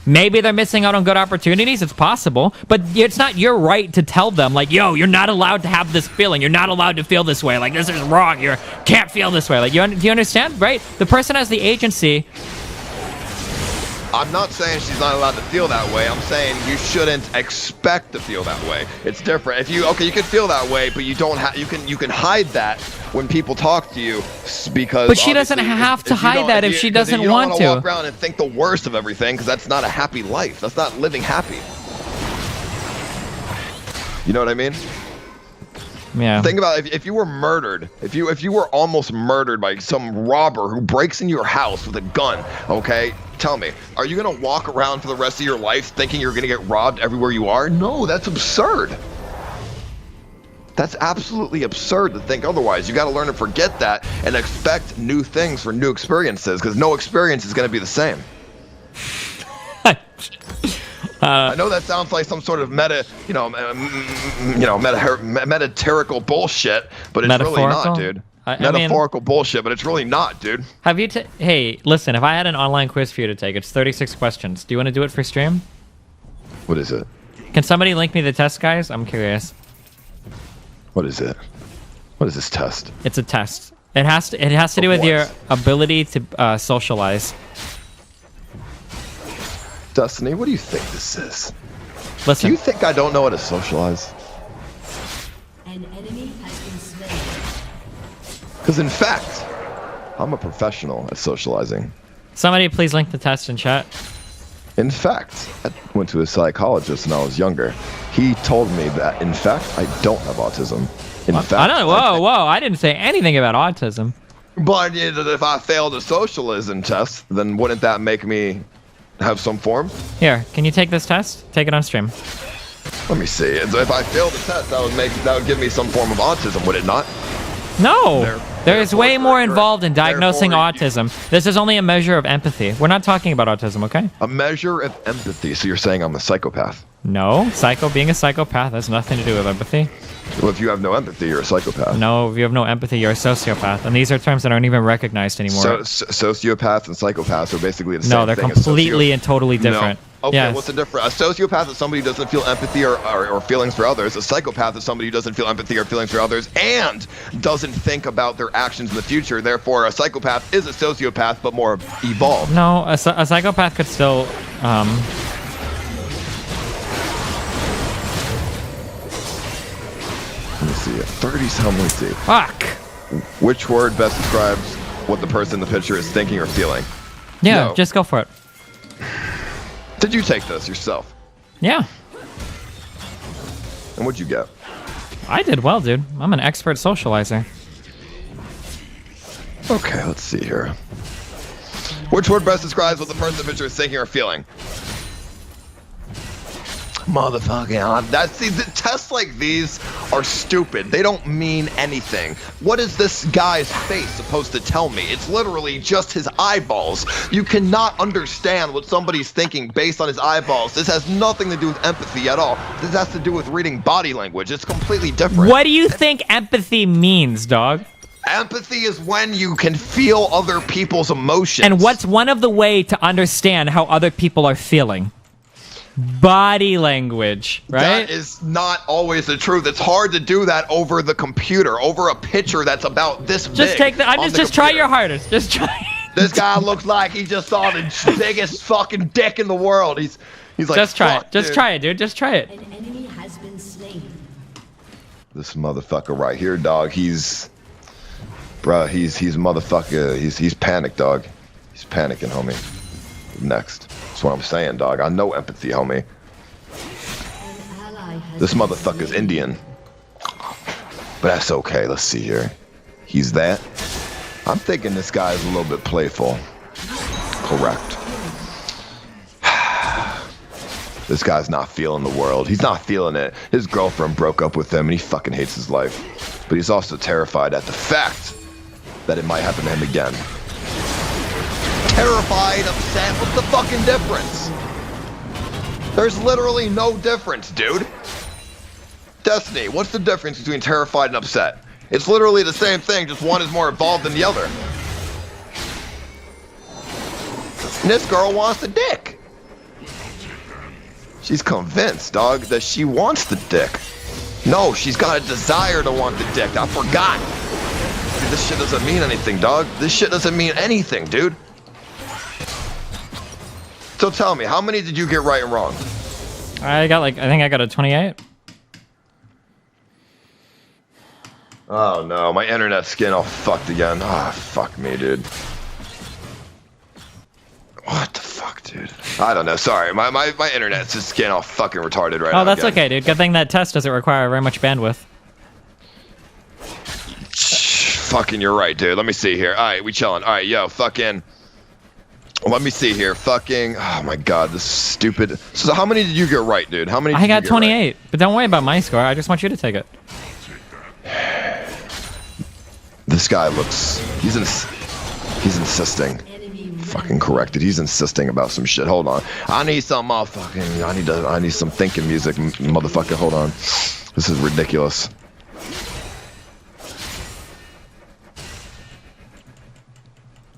Maybe they're missing out on good opportunities. It's possible. But it's not your right to tell them, like, yo, you're not allowed to have this feeling. You're not allowed to feel this way. Like, this is wrong. You can't feel this way. Like, do you understand? Right? The person has the agency. I'm not saying she's not allowed to feel that way. I'm saying you shouldn't expect to feel that way. It's different. You can feel that way, but you don't have. You can hide that when people talk to you because. But she doesn't have to hide that if she doesn't want to. You don't walk around and think the worst of everything because that's not a happy life. That's not living happy. You know what I mean? Yeah. Think about if you were murdered, if you were almost murdered by some robber who breaks into your house with a gun, okay? Tell me, are you gonna walk around for the rest of your life thinking you're gonna get robbed everywhere you are? No, that's absurd. That's absolutely absurd to think otherwise. You gotta learn to forget that and expect new things for new experiences, because no experience is gonna be the same. I know that sounds like some sort of metaphorical bullshit, but it's really not, dude. Metaphorical bullshit, but it's really not, dude. Have you? Hey, listen. If I had an online quiz for you to take, it's 36 questions. Do you want to do it for stream? What is it? Can somebody link me the test, guys? I'm curious. What is it? What is this test? It's a test. It has to do with your ability to socialize. Destiny, what do you think this is? Listen. Do you think I don't know how to socialize? An enemy has been slain. Because in fact, I'm a professional at socializing. Somebody please link the test in chat. In fact, I went to a psychologist when I was younger. He told me that, in fact, I don't have autism. In fact, I don't. Whoa! I didn't say anything about autism. But if I failed a socialism test, then wouldn't that make me have some form? Here, can you take this test? Take it on stream. Let me see. If I failed the test, that would give me some form of autism, would it not? No. There is way more involved in diagnosing autism. This is only a measure of empathy. We're not talking about autism, okay? A measure of empathy. So you're saying I'm a psychopath? No. Being a psychopath has nothing to do with empathy. Well, if you have no empathy, you're a psychopath. No, if you have no empathy, you're a sociopath. And these are terms that aren't even recognized anymore. So, sociopaths and psychopaths are basically the same thing. No, they're completely and totally different. No. Okay, yes. What's the difference? A sociopath is somebody who doesn't feel empathy or feelings for others. A psychopath is somebody who doesn't feel empathy or feelings for others and doesn't think about their actions in the future. Therefore, a psychopath is a sociopath, but more evolved. No, a psychopath could still... Let me see it. 30-some, let's see. Fuck! Which word best describes what the person in the picture is thinking or feeling? Yeah, No. just go for it. Did you take this yourself? Yeah. And what'd you get? I did well, dude. I'm an expert socializer. Okay, let's see here. Which word best describes what the person in the picture is thinking or feeling? Motherfucking see, the tests like these are stupid. They don't mean anything. What is this guy's face supposed to tell me? It's literally just his eyeballs. You cannot understand what somebody's thinking based on his eyeballs. This has nothing to do with empathy at all. This has to do with reading body language. It's completely different. What do you think empathy means, dog? Empathy is when you can feel other people's emotions. And what's one of the way to understand how other people are feeling? body language, right? That is not always the truth. It's hard to do that over the computer, over a picture that's about this big. Just take the. I'm just try your hardest. Just try. This guy looks like he just saw the biggest fucking dick in the world. He's like, just try it. Just dude. try it, dude. Just try it. An enemy has been slain. This motherfucker right here, dog. He's motherfucker. He's panicked, dog. He's panicking, homie. Next. That's what I'm saying, dog. I know empathy, homie. An ally has This been motherfucker's slain. Indian. But that's okay. Let's see here. He's that. I'm thinking this guy is a little bit playful. Correct. This guy's not feeling the world. He's not feeling it. His girlfriend broke up with him and he fucking hates his life. But he's also terrified at the fact that it might happen to him again. Terrified, upset, what's the fucking difference? There's literally no difference, dude. Destiny, what's the difference between terrified and upset? It's literally the same thing, just one is more involved than the other. And this girl wants the dick. She's convinced, dog, that she wants the dick. No, she's got a desire to want the dick. I forgot. Dude, this shit doesn't mean anything, dog. This shit doesn't mean anything, dude. So tell me, how many did you get right and wrong? I think I got a 28. Oh no, my internet skin all fucked again. Ah, fuck me, dude. What the fuck, dude? I don't know, sorry. My internet's just getting all fucking retarded right now. Oh, that's again. okay, dude. Good thing that test doesn't require very much bandwidth. Fucking, you're right, dude. Let me see here. Alright, we chilling. Alright, yo, fucking. Let me see here. Fucking. Oh my god, this is stupid. So how many did you get right, dude? How many did I got you get 28, right? but don't worry about my score. I just want you to take it. This guy looks. He's insisting. Enemy Fucking corrected. He's insisting about some shit. Hold on. I need some motherfucking. I need some thinking music, motherfucker. Hold on. This is ridiculous.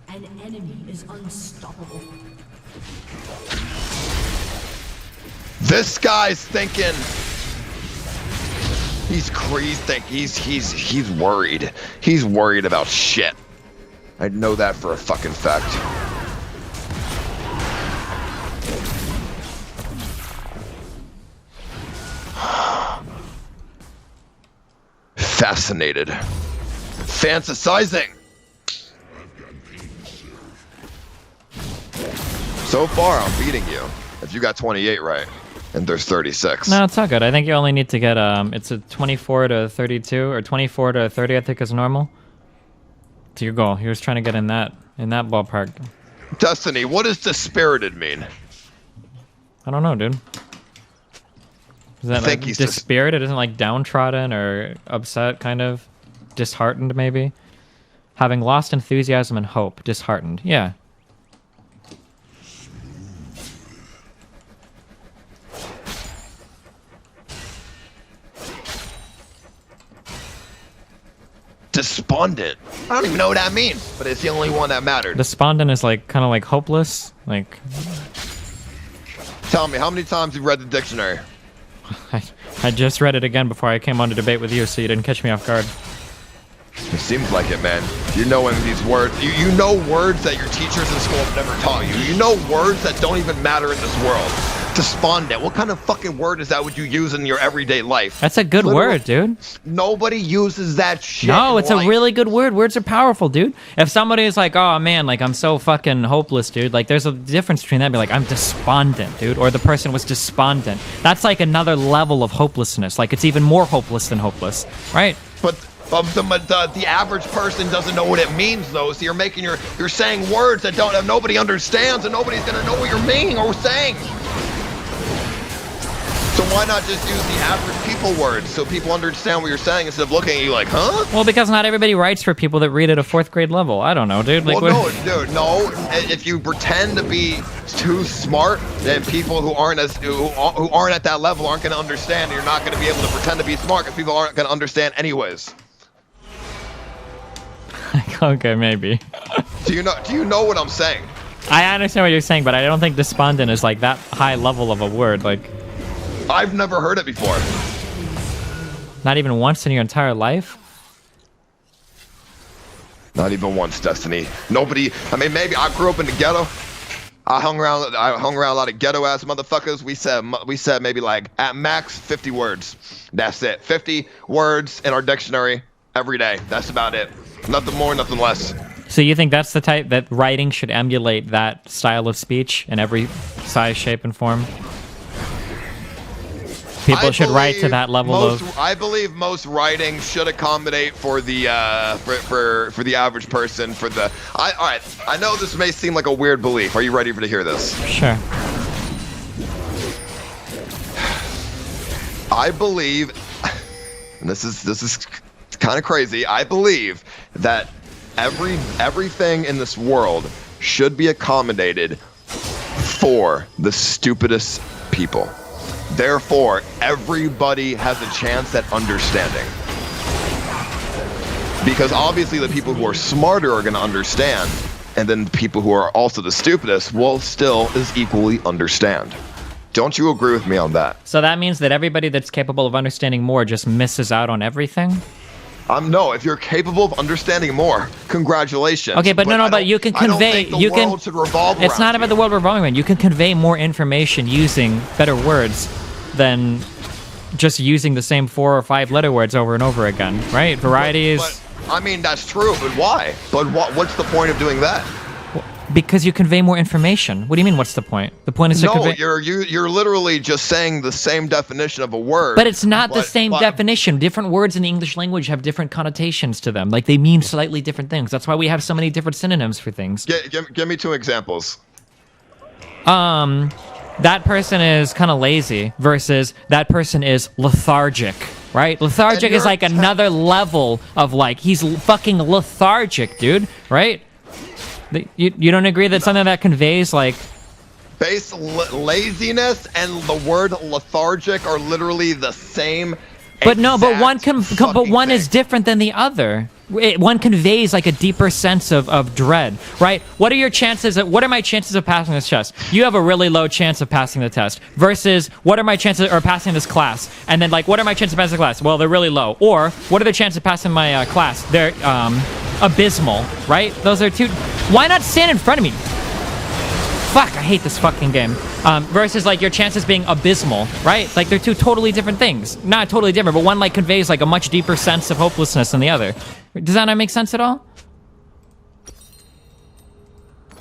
An enemy is unstoppable. This guy's thinking. He's crazy. He's worried. He's worried about shit. I know that for a fucking fact. Fascinated. Fantasizing. So far, I'm beating you. If you got 28 right, and there's 36. No, it's all good. I think you only need to get it's a 24 to 32 or 24 to 30. I think is normal. To your goal. He was trying to get in that ballpark. Destiny, what does dispirited mean? I don't know, dude. Is that like he's dispirited? Isn't like downtrodden or upset, kind of disheartened, maybe? Having lost enthusiasm and hope, disheartened. Yeah. Despondent. I don't even know what that means, but it's the only one that mattered. Despondent is like kind of like hopeless. Like, Tell me, how many times you've read the dictionary? I just read it again before I came on to debate with you, so you didn't catch me off guard. It seems like it, man. You know these words. You know words that your teachers in school have never taught you. You know words that don't even matter in this world. Despondent. What kind of fucking word is that would you use in your everyday life? That's a good word, dude. Nobody uses that shit. No, it's a like, really good word. Words are powerful, dude. If somebody is like, oh man, like I'm so fucking hopeless, dude, like there's a difference between that and be like, I'm despondent, dude, or the person was despondent. That's like another level of hopelessness. Like it's even more hopeless than hopeless, right? But the average person doesn't know what it means, though. So you're saying words that nobody understands, and nobody's gonna know what you're meaning or saying. So why not just use the average people words so people understand what you're saying instead of looking at you like, huh? Well, because not everybody writes for people that read at a 4th grade level. I don't know, dude. Like, Well, no. If you pretend to be too smart, then people who aren't at that level aren't going to understand. And you're not going to be able to pretend to be smart because people aren't going to understand anyways. Okay, maybe. Do you know what I'm saying? I understand what you're saying, but I don't think despondent is like that high level of a word. Like, I've never heard it before. not even once in your entire life? Not even once, Destiny. Nobody. I mean, maybe I grew up in the ghetto. I hung around a lot of ghetto ass motherfuckers. We said maybe like at max 50 words. That's it. 50 words in our dictionary every day. That's about it. Nothing more, nothing less. So you think that's the type that writing should emulate that style of speech in every size, shape, and form? People should write to that level of... I believe most writing should accommodate for the for the average person. All right. I know this may seem like a weird belief. Are you ready to hear this? Sure. I believe, and this is kind of crazy. I believe that everything in this world should be accommodated for the stupidest people. Therefore, everybody has a chance at understanding. Because obviously the people who are smarter are going to understand, and then the people who are also the stupidest will still as equally understand. Don't you agree with me on that? So that means that everybody that's capable of understanding more just misses out on everything? No, if you're capable of understanding more, congratulations. Okay, but you can convey... It's not about the world revolving around. You can convey more information using better words than just using the same 4 or 5 letter words over and over again, right? Variety is... But, I mean, that's true, but why? But what's the point of doing that? Because you convey more information. What do you mean, what's the point? The point is to convey... No, you're literally just saying the same definition of a word. But it's not the same definition. Different words in the English language have different connotations to them. Like, they mean slightly different things. That's why we have so many different synonyms for things. Give me 2 examples. That person is kind of lazy versus that person is lethargic, right? Lethargic is like another level of like, he's fucking lethargic, dude, right? You don't agree that something that conveys like... Laziness and the word lethargic are literally the same. But no, but one is different than the other. One conveys like a deeper sense of dread, right? What are my chances of passing this test? You have a really low chance of passing the test versus what are my chances of passing this class? And then like, what are my chances of passing the class? Well, they're really low. Or what are the chances of passing my class? They're abysmal, right? Those are two. Why not stand in front of me? Fuck, I hate this fucking game. Versus like your chances being abysmal, right? Like they're two totally different things. Not totally different, but one like conveys like a much deeper sense of hopelessness than the other. Does that not make sense at all?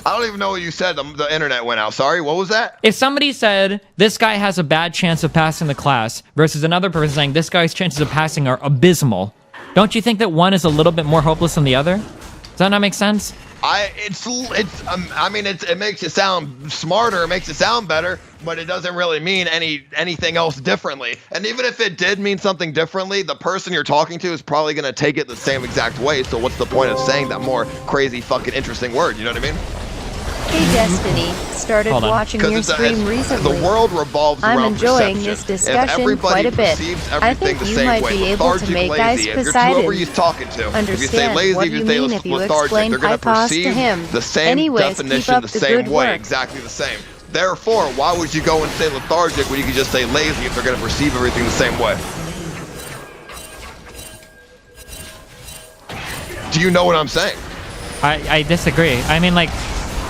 I don't even know what you said. The internet went out. Sorry, what was that? If somebody said, this guy has a bad chance of passing the class, versus another person saying, this guy's chances of passing are abysmal, don't you think that one is a little bit more hopeless than the other? Does that not make sense? It makes it sound smarter, it makes it sound better, but it doesn't really mean anything else differently. And even if it did mean something differently, the person you're talking to is probably going to take it the same exact way. So what's the point of saying that more crazy fucking interesting word? You know what I mean? Hey Destiny, started watching your stream recently. The world revolves around I'm enjoying this discussion quite a bit. I think you might be able to make Ice Poseidon understand what you mean if you explain Hypos to him. The same Anyways, keep up the good work. Exactly the same. Therefore, why would you go and say lethargic when you could just say lazy if they're going to perceive everything the same way? Do you know what I'm saying? I disagree. I mean, like...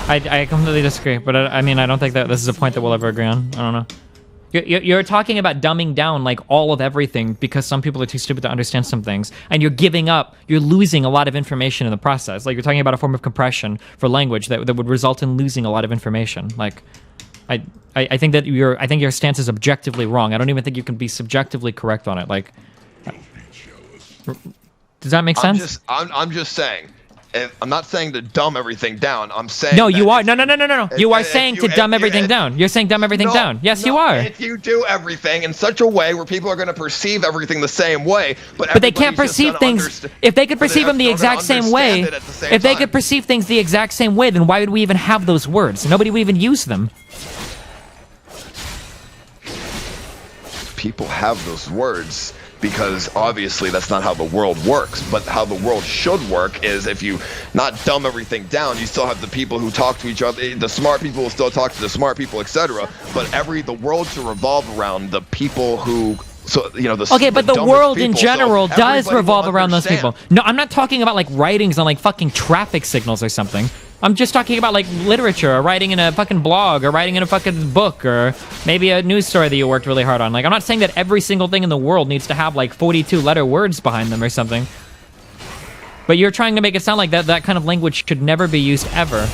I completely disagree, but I mean, I don't think that this is a point that we'll ever agree on. I don't know. You're talking about dumbing down like all of everything because some people are too stupid to understand some things, and you're losing a lot of information in the process. Like you're talking about a form of compression for language that would result in losing a lot of information. Like, I think that your stance is objectively wrong. I don't even think you can be subjectively correct on it. Like, does that make sense? I'm just saying. I'm not saying to dumb everything down. I'm saying no. You are no. You are saying to dumb everything down. You're saying dumb everything down. Yes, you are. If you do everything in such a way where people are going to perceive everything the same way, but they can't perceive things. If they could perceive them the exact same way, if they could perceive things the exact same way, then why would we even have those words? Nobody would even use them. People have those words because obviously that's not how the world works. But how the world should work is if you not dumb everything down, you still have the people who talk to each other. The smart people will still talk to the smart people, etc. But the world should revolve around the people who. So but the world in general does revolve around those people. No, I'm not talking about like writings on like fucking traffic signals or something. I'm just talking about like literature, or writing in a fucking blog, or writing in a fucking book, or maybe a news story that you worked really hard on. Like, I'm not saying that every single thing in the world needs to have like 42-letter words behind them or something. But you're trying to make it sound like that kind of language should never be used ever.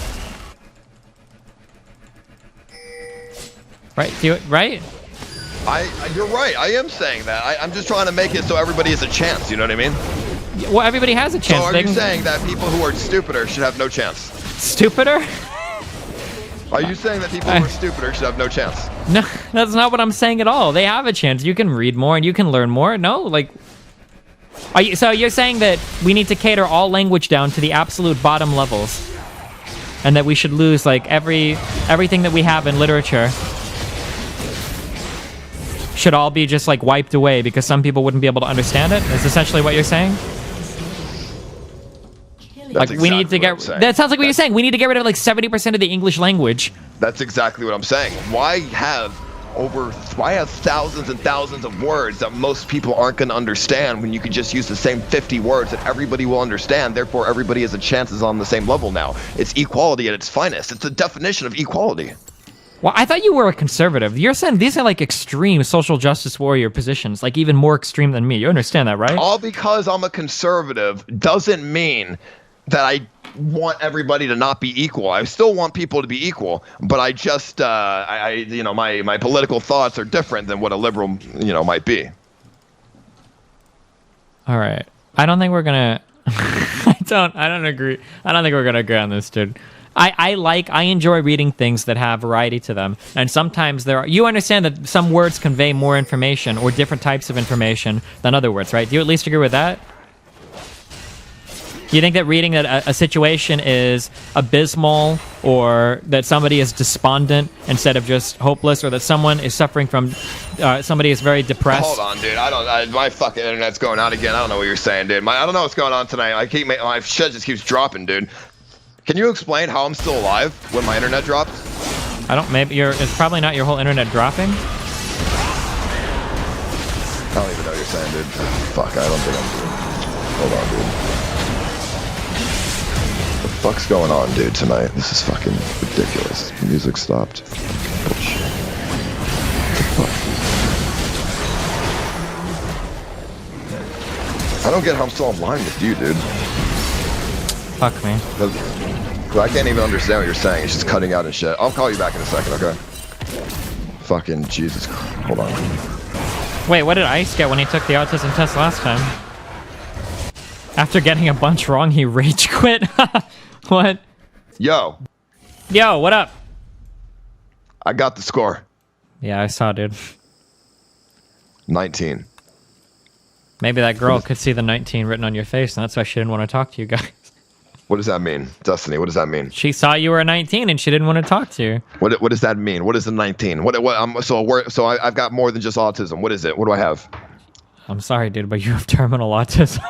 Right? Right? You're right. I am saying that. I'm just trying to make it so everybody has a chance. You know what I mean? Well, everybody has a chance. So are you saying that people who are stupider should have no chance? Stupider? Are you saying that people who are stupider should have no chance? No, that's not what I'm saying at all. They have a chance. You can read more and you can learn more. No, like... So you're saying that we need to cater all language down to the absolute bottom levels, and that we should lose like everything that we have in literature should all be just like wiped away because some people wouldn't be able to understand it? Is essentially what you're saying? Like we need to get. That sounds like what you're saying. We need to get rid of like 70% of the English language. That's exactly what I'm saying. Why have thousands and thousands of words that most people aren't going to understand when you could just use the same 50 words that everybody will understand? Therefore, everybody has a chances on the same level now. It's equality at its finest. It's the definition of equality. Well, I thought you were a conservative. You're saying these are like extreme social justice warrior positions, like even more extreme than me. You understand that, right? All because I'm a conservative doesn't mean that I want everybody to not be equal. I still want people to be equal, but I just, my political thoughts are different than what a liberal, might be. All right. I don't think we're gonna. I don't agree. I don't think we're gonna agree on this, dude. I enjoy reading things that have variety to them, and sometimes you understand that some words convey more information or different types of information than other words, right? Do you at least agree with that? Do you think that reading that a situation is abysmal, or that somebody is despondent instead of just hopeless, or that someone is suffering from, somebody is very depressed? Hold on, dude. My fucking internet's going out again. I don't know what you're saying, dude. I don't know what's going on tonight. My shit just keeps dropping, dude. Can you explain how I'm still alive when my internet drops? It's probably not your whole internet dropping. I don't even know what you're saying, dude. Fuck, I don't think I'm doing. Hold on, dude. What the fuck's going on, dude, tonight? This is fucking ridiculous. The music stopped. Bullshit. What the fuck? I don't get how I'm still online with you, dude. Fuck me. I can't even understand what you're saying. It's just cutting out and shit. I'll call you back in a second, okay? Fucking Jesus. Hold on. Wait, what did Ice get when he took the autism test last time? After getting a bunch wrong, he rage quit? What? Yo, what up? I got the score. Yeah, I saw, dude. 19. Maybe that girl could see the 19 written on your face, and that's why she didn't want to talk to you guys. What does that mean? Destiny, what does that mean? She saw you were a 19 and she didn't want to talk to you. What does that mean? What is the 19? So I've got more than just autism. What is it? What do I have? I'm sorry, dude, but you have terminal autism.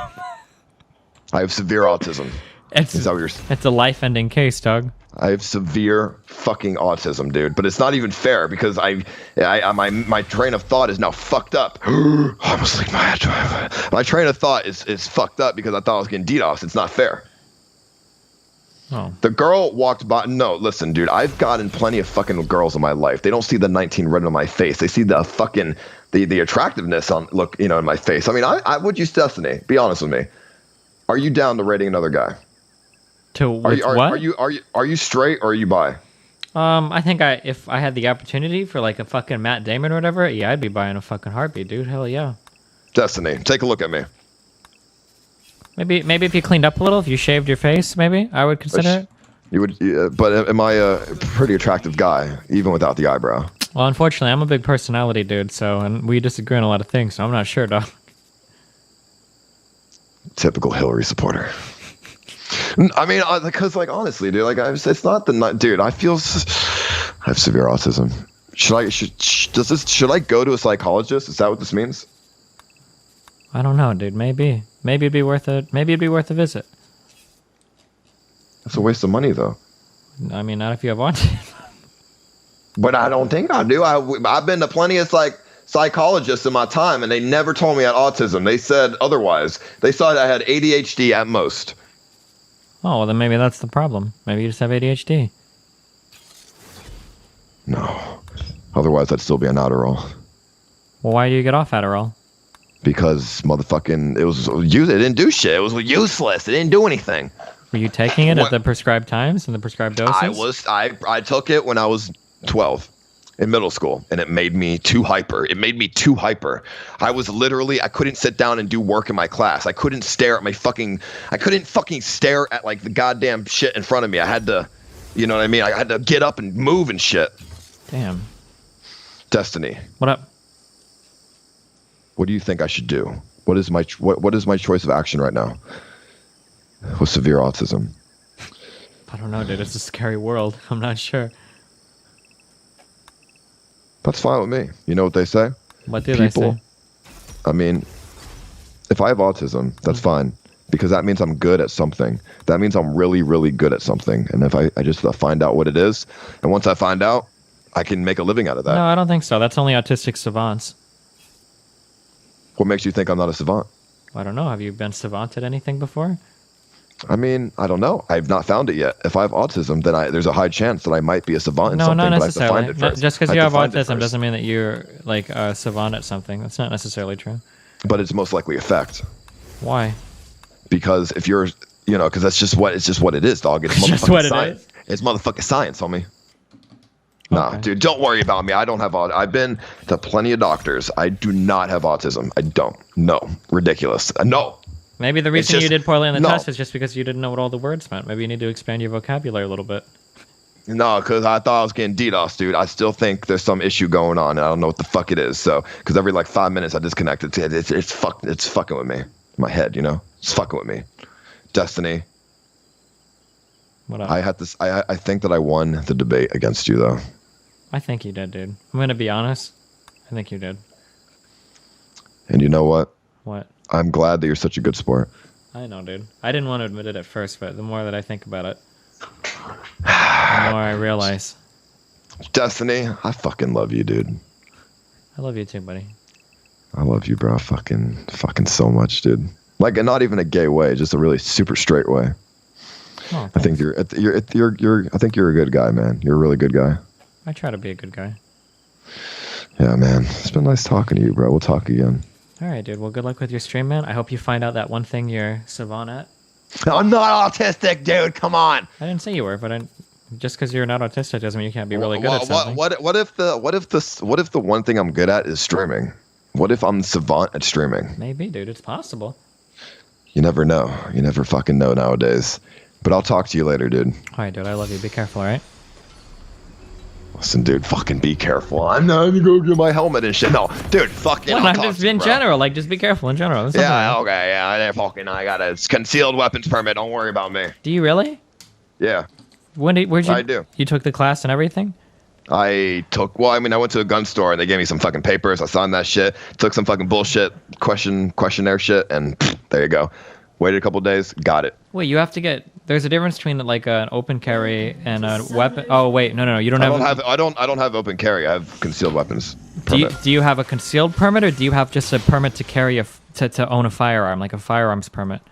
I have severe autism. Is that what you're saying? It's a life-ending case, Doug. I have severe fucking autism, dude. But it's not even fair because my train of thought is now fucked up. I almost like my train of thought is fucked up because I thought I was getting DDoS. It's not fair. Oh. The girl walked by. No, listen, dude. I've gotten plenty of fucking girls in my life. They don't see the 19 written on my face. They see the fucking the attractiveness in my face. I mean, I would use Destiny. Be honest with me. Are you down to rating another guy? What? Are you straight or are you bi? I think if I had the opportunity for like a fucking Matt Damon or whatever, yeah, I'd be buying a fucking heartbeat, dude. Hell yeah. Destiny, take a look at me. Maybe if you cleaned up a little, if you shaved your face, maybe I would consider it. You would, but am I a pretty attractive guy, even without the eyebrow? Well, unfortunately, I'm a big personality, dude. And we disagree on a lot of things, so I'm not sure, dog. Typical Hillary supporter. I mean, because honestly, dude, it's not dude. I have severe autism. Should I go to a psychologist? Is that what this means? I don't know, dude. Maybe it'd be worth it. Maybe it'd be worth a visit. That's a waste of money, though. I mean, not if you have autism. But I don't think I do. I've been to plenty of psychologists in my time, and they never told me I had autism. They said otherwise. They said I had ADHD at most. Oh, well, then maybe that's the problem. Maybe you just have ADHD. No. Otherwise, I'd still be on Adderall. Well, why do you get off Adderall? Because motherfucking, it didn't do shit. It was useless. It didn't do anything. Were you taking it at the prescribed times and the prescribed doses? I took it when I was 12 in middle school, and it made me too hyper. I was literally, I couldn't sit down and do work in my class. I couldn't stare at I couldn't fucking stare at like the goddamn shit in front of me. I had to, you know what I mean? I had to get up and move and shit. Damn. Destiny. What up? What do you think I should do? What is my choice of action right now with severe autism? I don't know, dude. It's a scary world. I'm not sure. That's fine with me. You know what they say? What do they say? I mean, if I have autism, that's fine. Because that means I'm good at something. That means I'm really, really good at something. And if I just find out what it is, and once I find out, I can make a living out of that. No, I don't think so. That's only autistic savants. What makes you think I'm not a savant? I don't know. Have you been savant at anything before? I mean, I don't know. I've not found it yet. If I have autism, then there's a high chance that I might be a savant in something. No, not but necessarily. I have to find it first. Just because you have autism doesn't mean that you're like a savant at something. That's not necessarily true. But it's most likely a fact. Why? Because if you're, because it's just what it is, dog. It's just what science. It is. It's motherfucking science, homie. Nah, dude, don't worry about me. I don't have autism. I've been to plenty of doctors. I do not have autism. I don't. No. Ridiculous. No. Maybe the reason you did poorly on the test is just because you didn't know what all the words meant. Maybe you need to expand your vocabulary a little bit. No, because I thought I was getting DDoS, dude. I still think there's some issue going on, and I don't know what the fuck it is. So, because every 5 minutes I disconnect, it's fucking with me. My head, it's fucking with me. Destiny. What up? I think that I won the debate against you, though. I think you did, dude. I'm gonna be honest. I think you did. And you know what? What? I'm glad that you're such a good sport. I know, dude. I didn't want to admit it at first, but the more that I think about it, the more I realize. Destiny, I fucking love you, dude. I love you too, buddy. I love you, bro. Fucking so much, dude. Like, not even a gay way, just a really super straight way. Oh, I think you're I think you're a good guy, man. You're a really good guy. I try to be a good guy. Yeah, man. It's been nice talking to you, bro. We'll talk again. All right, dude. Well, good luck with your stream, man. I hope you find out that one thing you're savant at. I'm not autistic, dude. Come on. I didn't say you were, but just because you're not autistic doesn't mean you can't be really good at something. What if the one thing I'm good at is streaming? What if I'm savant at streaming? Maybe, dude. It's possible. You never know. You never fucking know nowadays. But I'll talk to you later, dude. All right, dude. I love you. Be careful, all right? Listen, dude, fucking be careful. I'm not gonna go get my helmet and shit. No, dude, fucking. Well, I'm just in general, just be careful in general. Yeah, okay, yeah, I got a concealed weapons permit. Don't worry about me. Do you really? Yeah. Where'd you? I do. You took the class and everything? I went to a gun store and they gave me some fucking papers. I signed that shit. Took some fucking bullshit questionnaire shit, and there you go. Waited a couple days, got it. Wait, you have to get. There's a difference between like an open carry and a weapon. Oh wait, no, you don't have. I don't have open carry. I have concealed weapons permit. Do you have a concealed permit, or do you have just a permit to carry to own a firearm, like a firearms permit?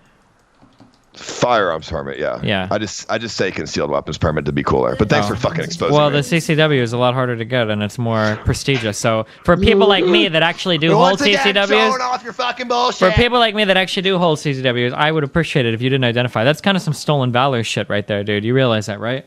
Firearms permit, yeah. Yeah. I just say concealed weapons permit to be cooler. But thanks for fucking exposing me. Well, the CCW is a lot harder to get, and it's more prestigious. So for people like me that actually do hold CCWs, showing off your fucking bullshit. For people like me that actually do hold CCWs, I would appreciate it if you didn't identify. That's kind of some stolen valor shit right there, dude. You realize that, right?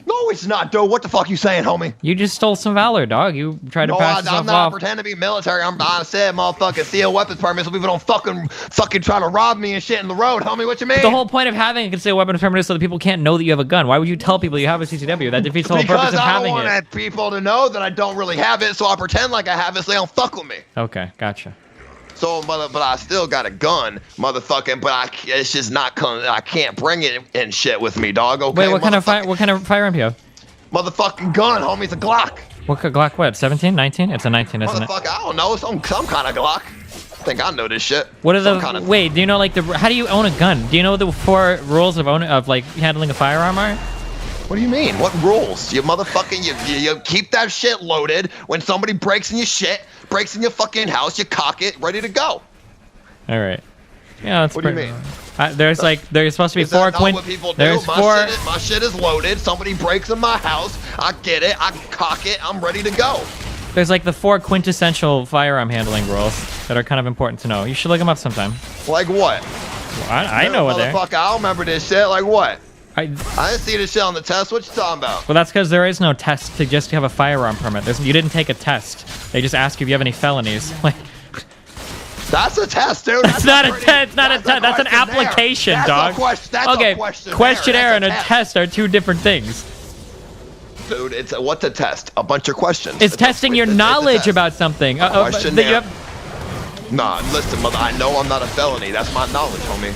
No, it's not, dude. What the fuck you saying, homie? You just stole some valor, dog. You tried to pass yourself off. I'm not pretending to be military. I said motherfucking steal weapons permits so people don't fucking try to rob me and shit in the road, homie. What you mean? But the whole point of having a concealed weapons permit is so that people can't know that you have a gun. Why would you tell people you have a CCW? That defeats the whole purpose of having it. Because I don't want people to know that I don't really have it, so I pretend like I have it so they don't fuck with me. Okay, gotcha. So, but I still got a gun, motherfucking. But it's just not coming. I can't bring it and shit with me, dog. Okay. Wait, what kind of firearm do you have? Motherfucking gun, homie. It's a Glock. What Glock? What? 17, 19? It's a 19, isn't it? Motherfucker, I don't know. Some kind of Glock. think I know this shit. What are the wait? Do you know like how do you own a gun? Do you know the 4 rules of like handling a firearm are? What do you mean? What rules? You motherfucking you keep that shit loaded. When somebody breaks in your shit, breaks in your fucking house, you cock it, ready to go. All right. Yeah, that's what do you mean? There's supposed to be 4 what people do? There's my shit is loaded. Somebody breaks in my house. I get it. I cock it. I'm ready to go. There's like the 4 quintessential firearm handling rules that are kind of important to know. You should look them up sometime. Like what? Well, I know what they're. Motherfucker, I don't remember this shit. Like what? I didn't see this shit on the test. What you talking about? Well, that's because there is no test to just have a firearm permit. You didn't take a test. They just ask you if you have any felonies. Like. That's a test, dude. That's not a test. Not a test. That's an application, dog. Okay, questionnaire and a test are 2 different things. Dude, what's a test? A bunch of questions. It's testing your knowledge about something. Questionnaire. Nah, listen, mother. I know I'm not a felony. That's my knowledge, homie.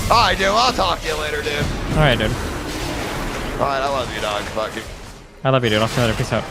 All right, dude. I'll talk to you later, dude. All right, dude. All right, I love you, dog. Fuck you. I love you, dude. I'll see you later. Peace out.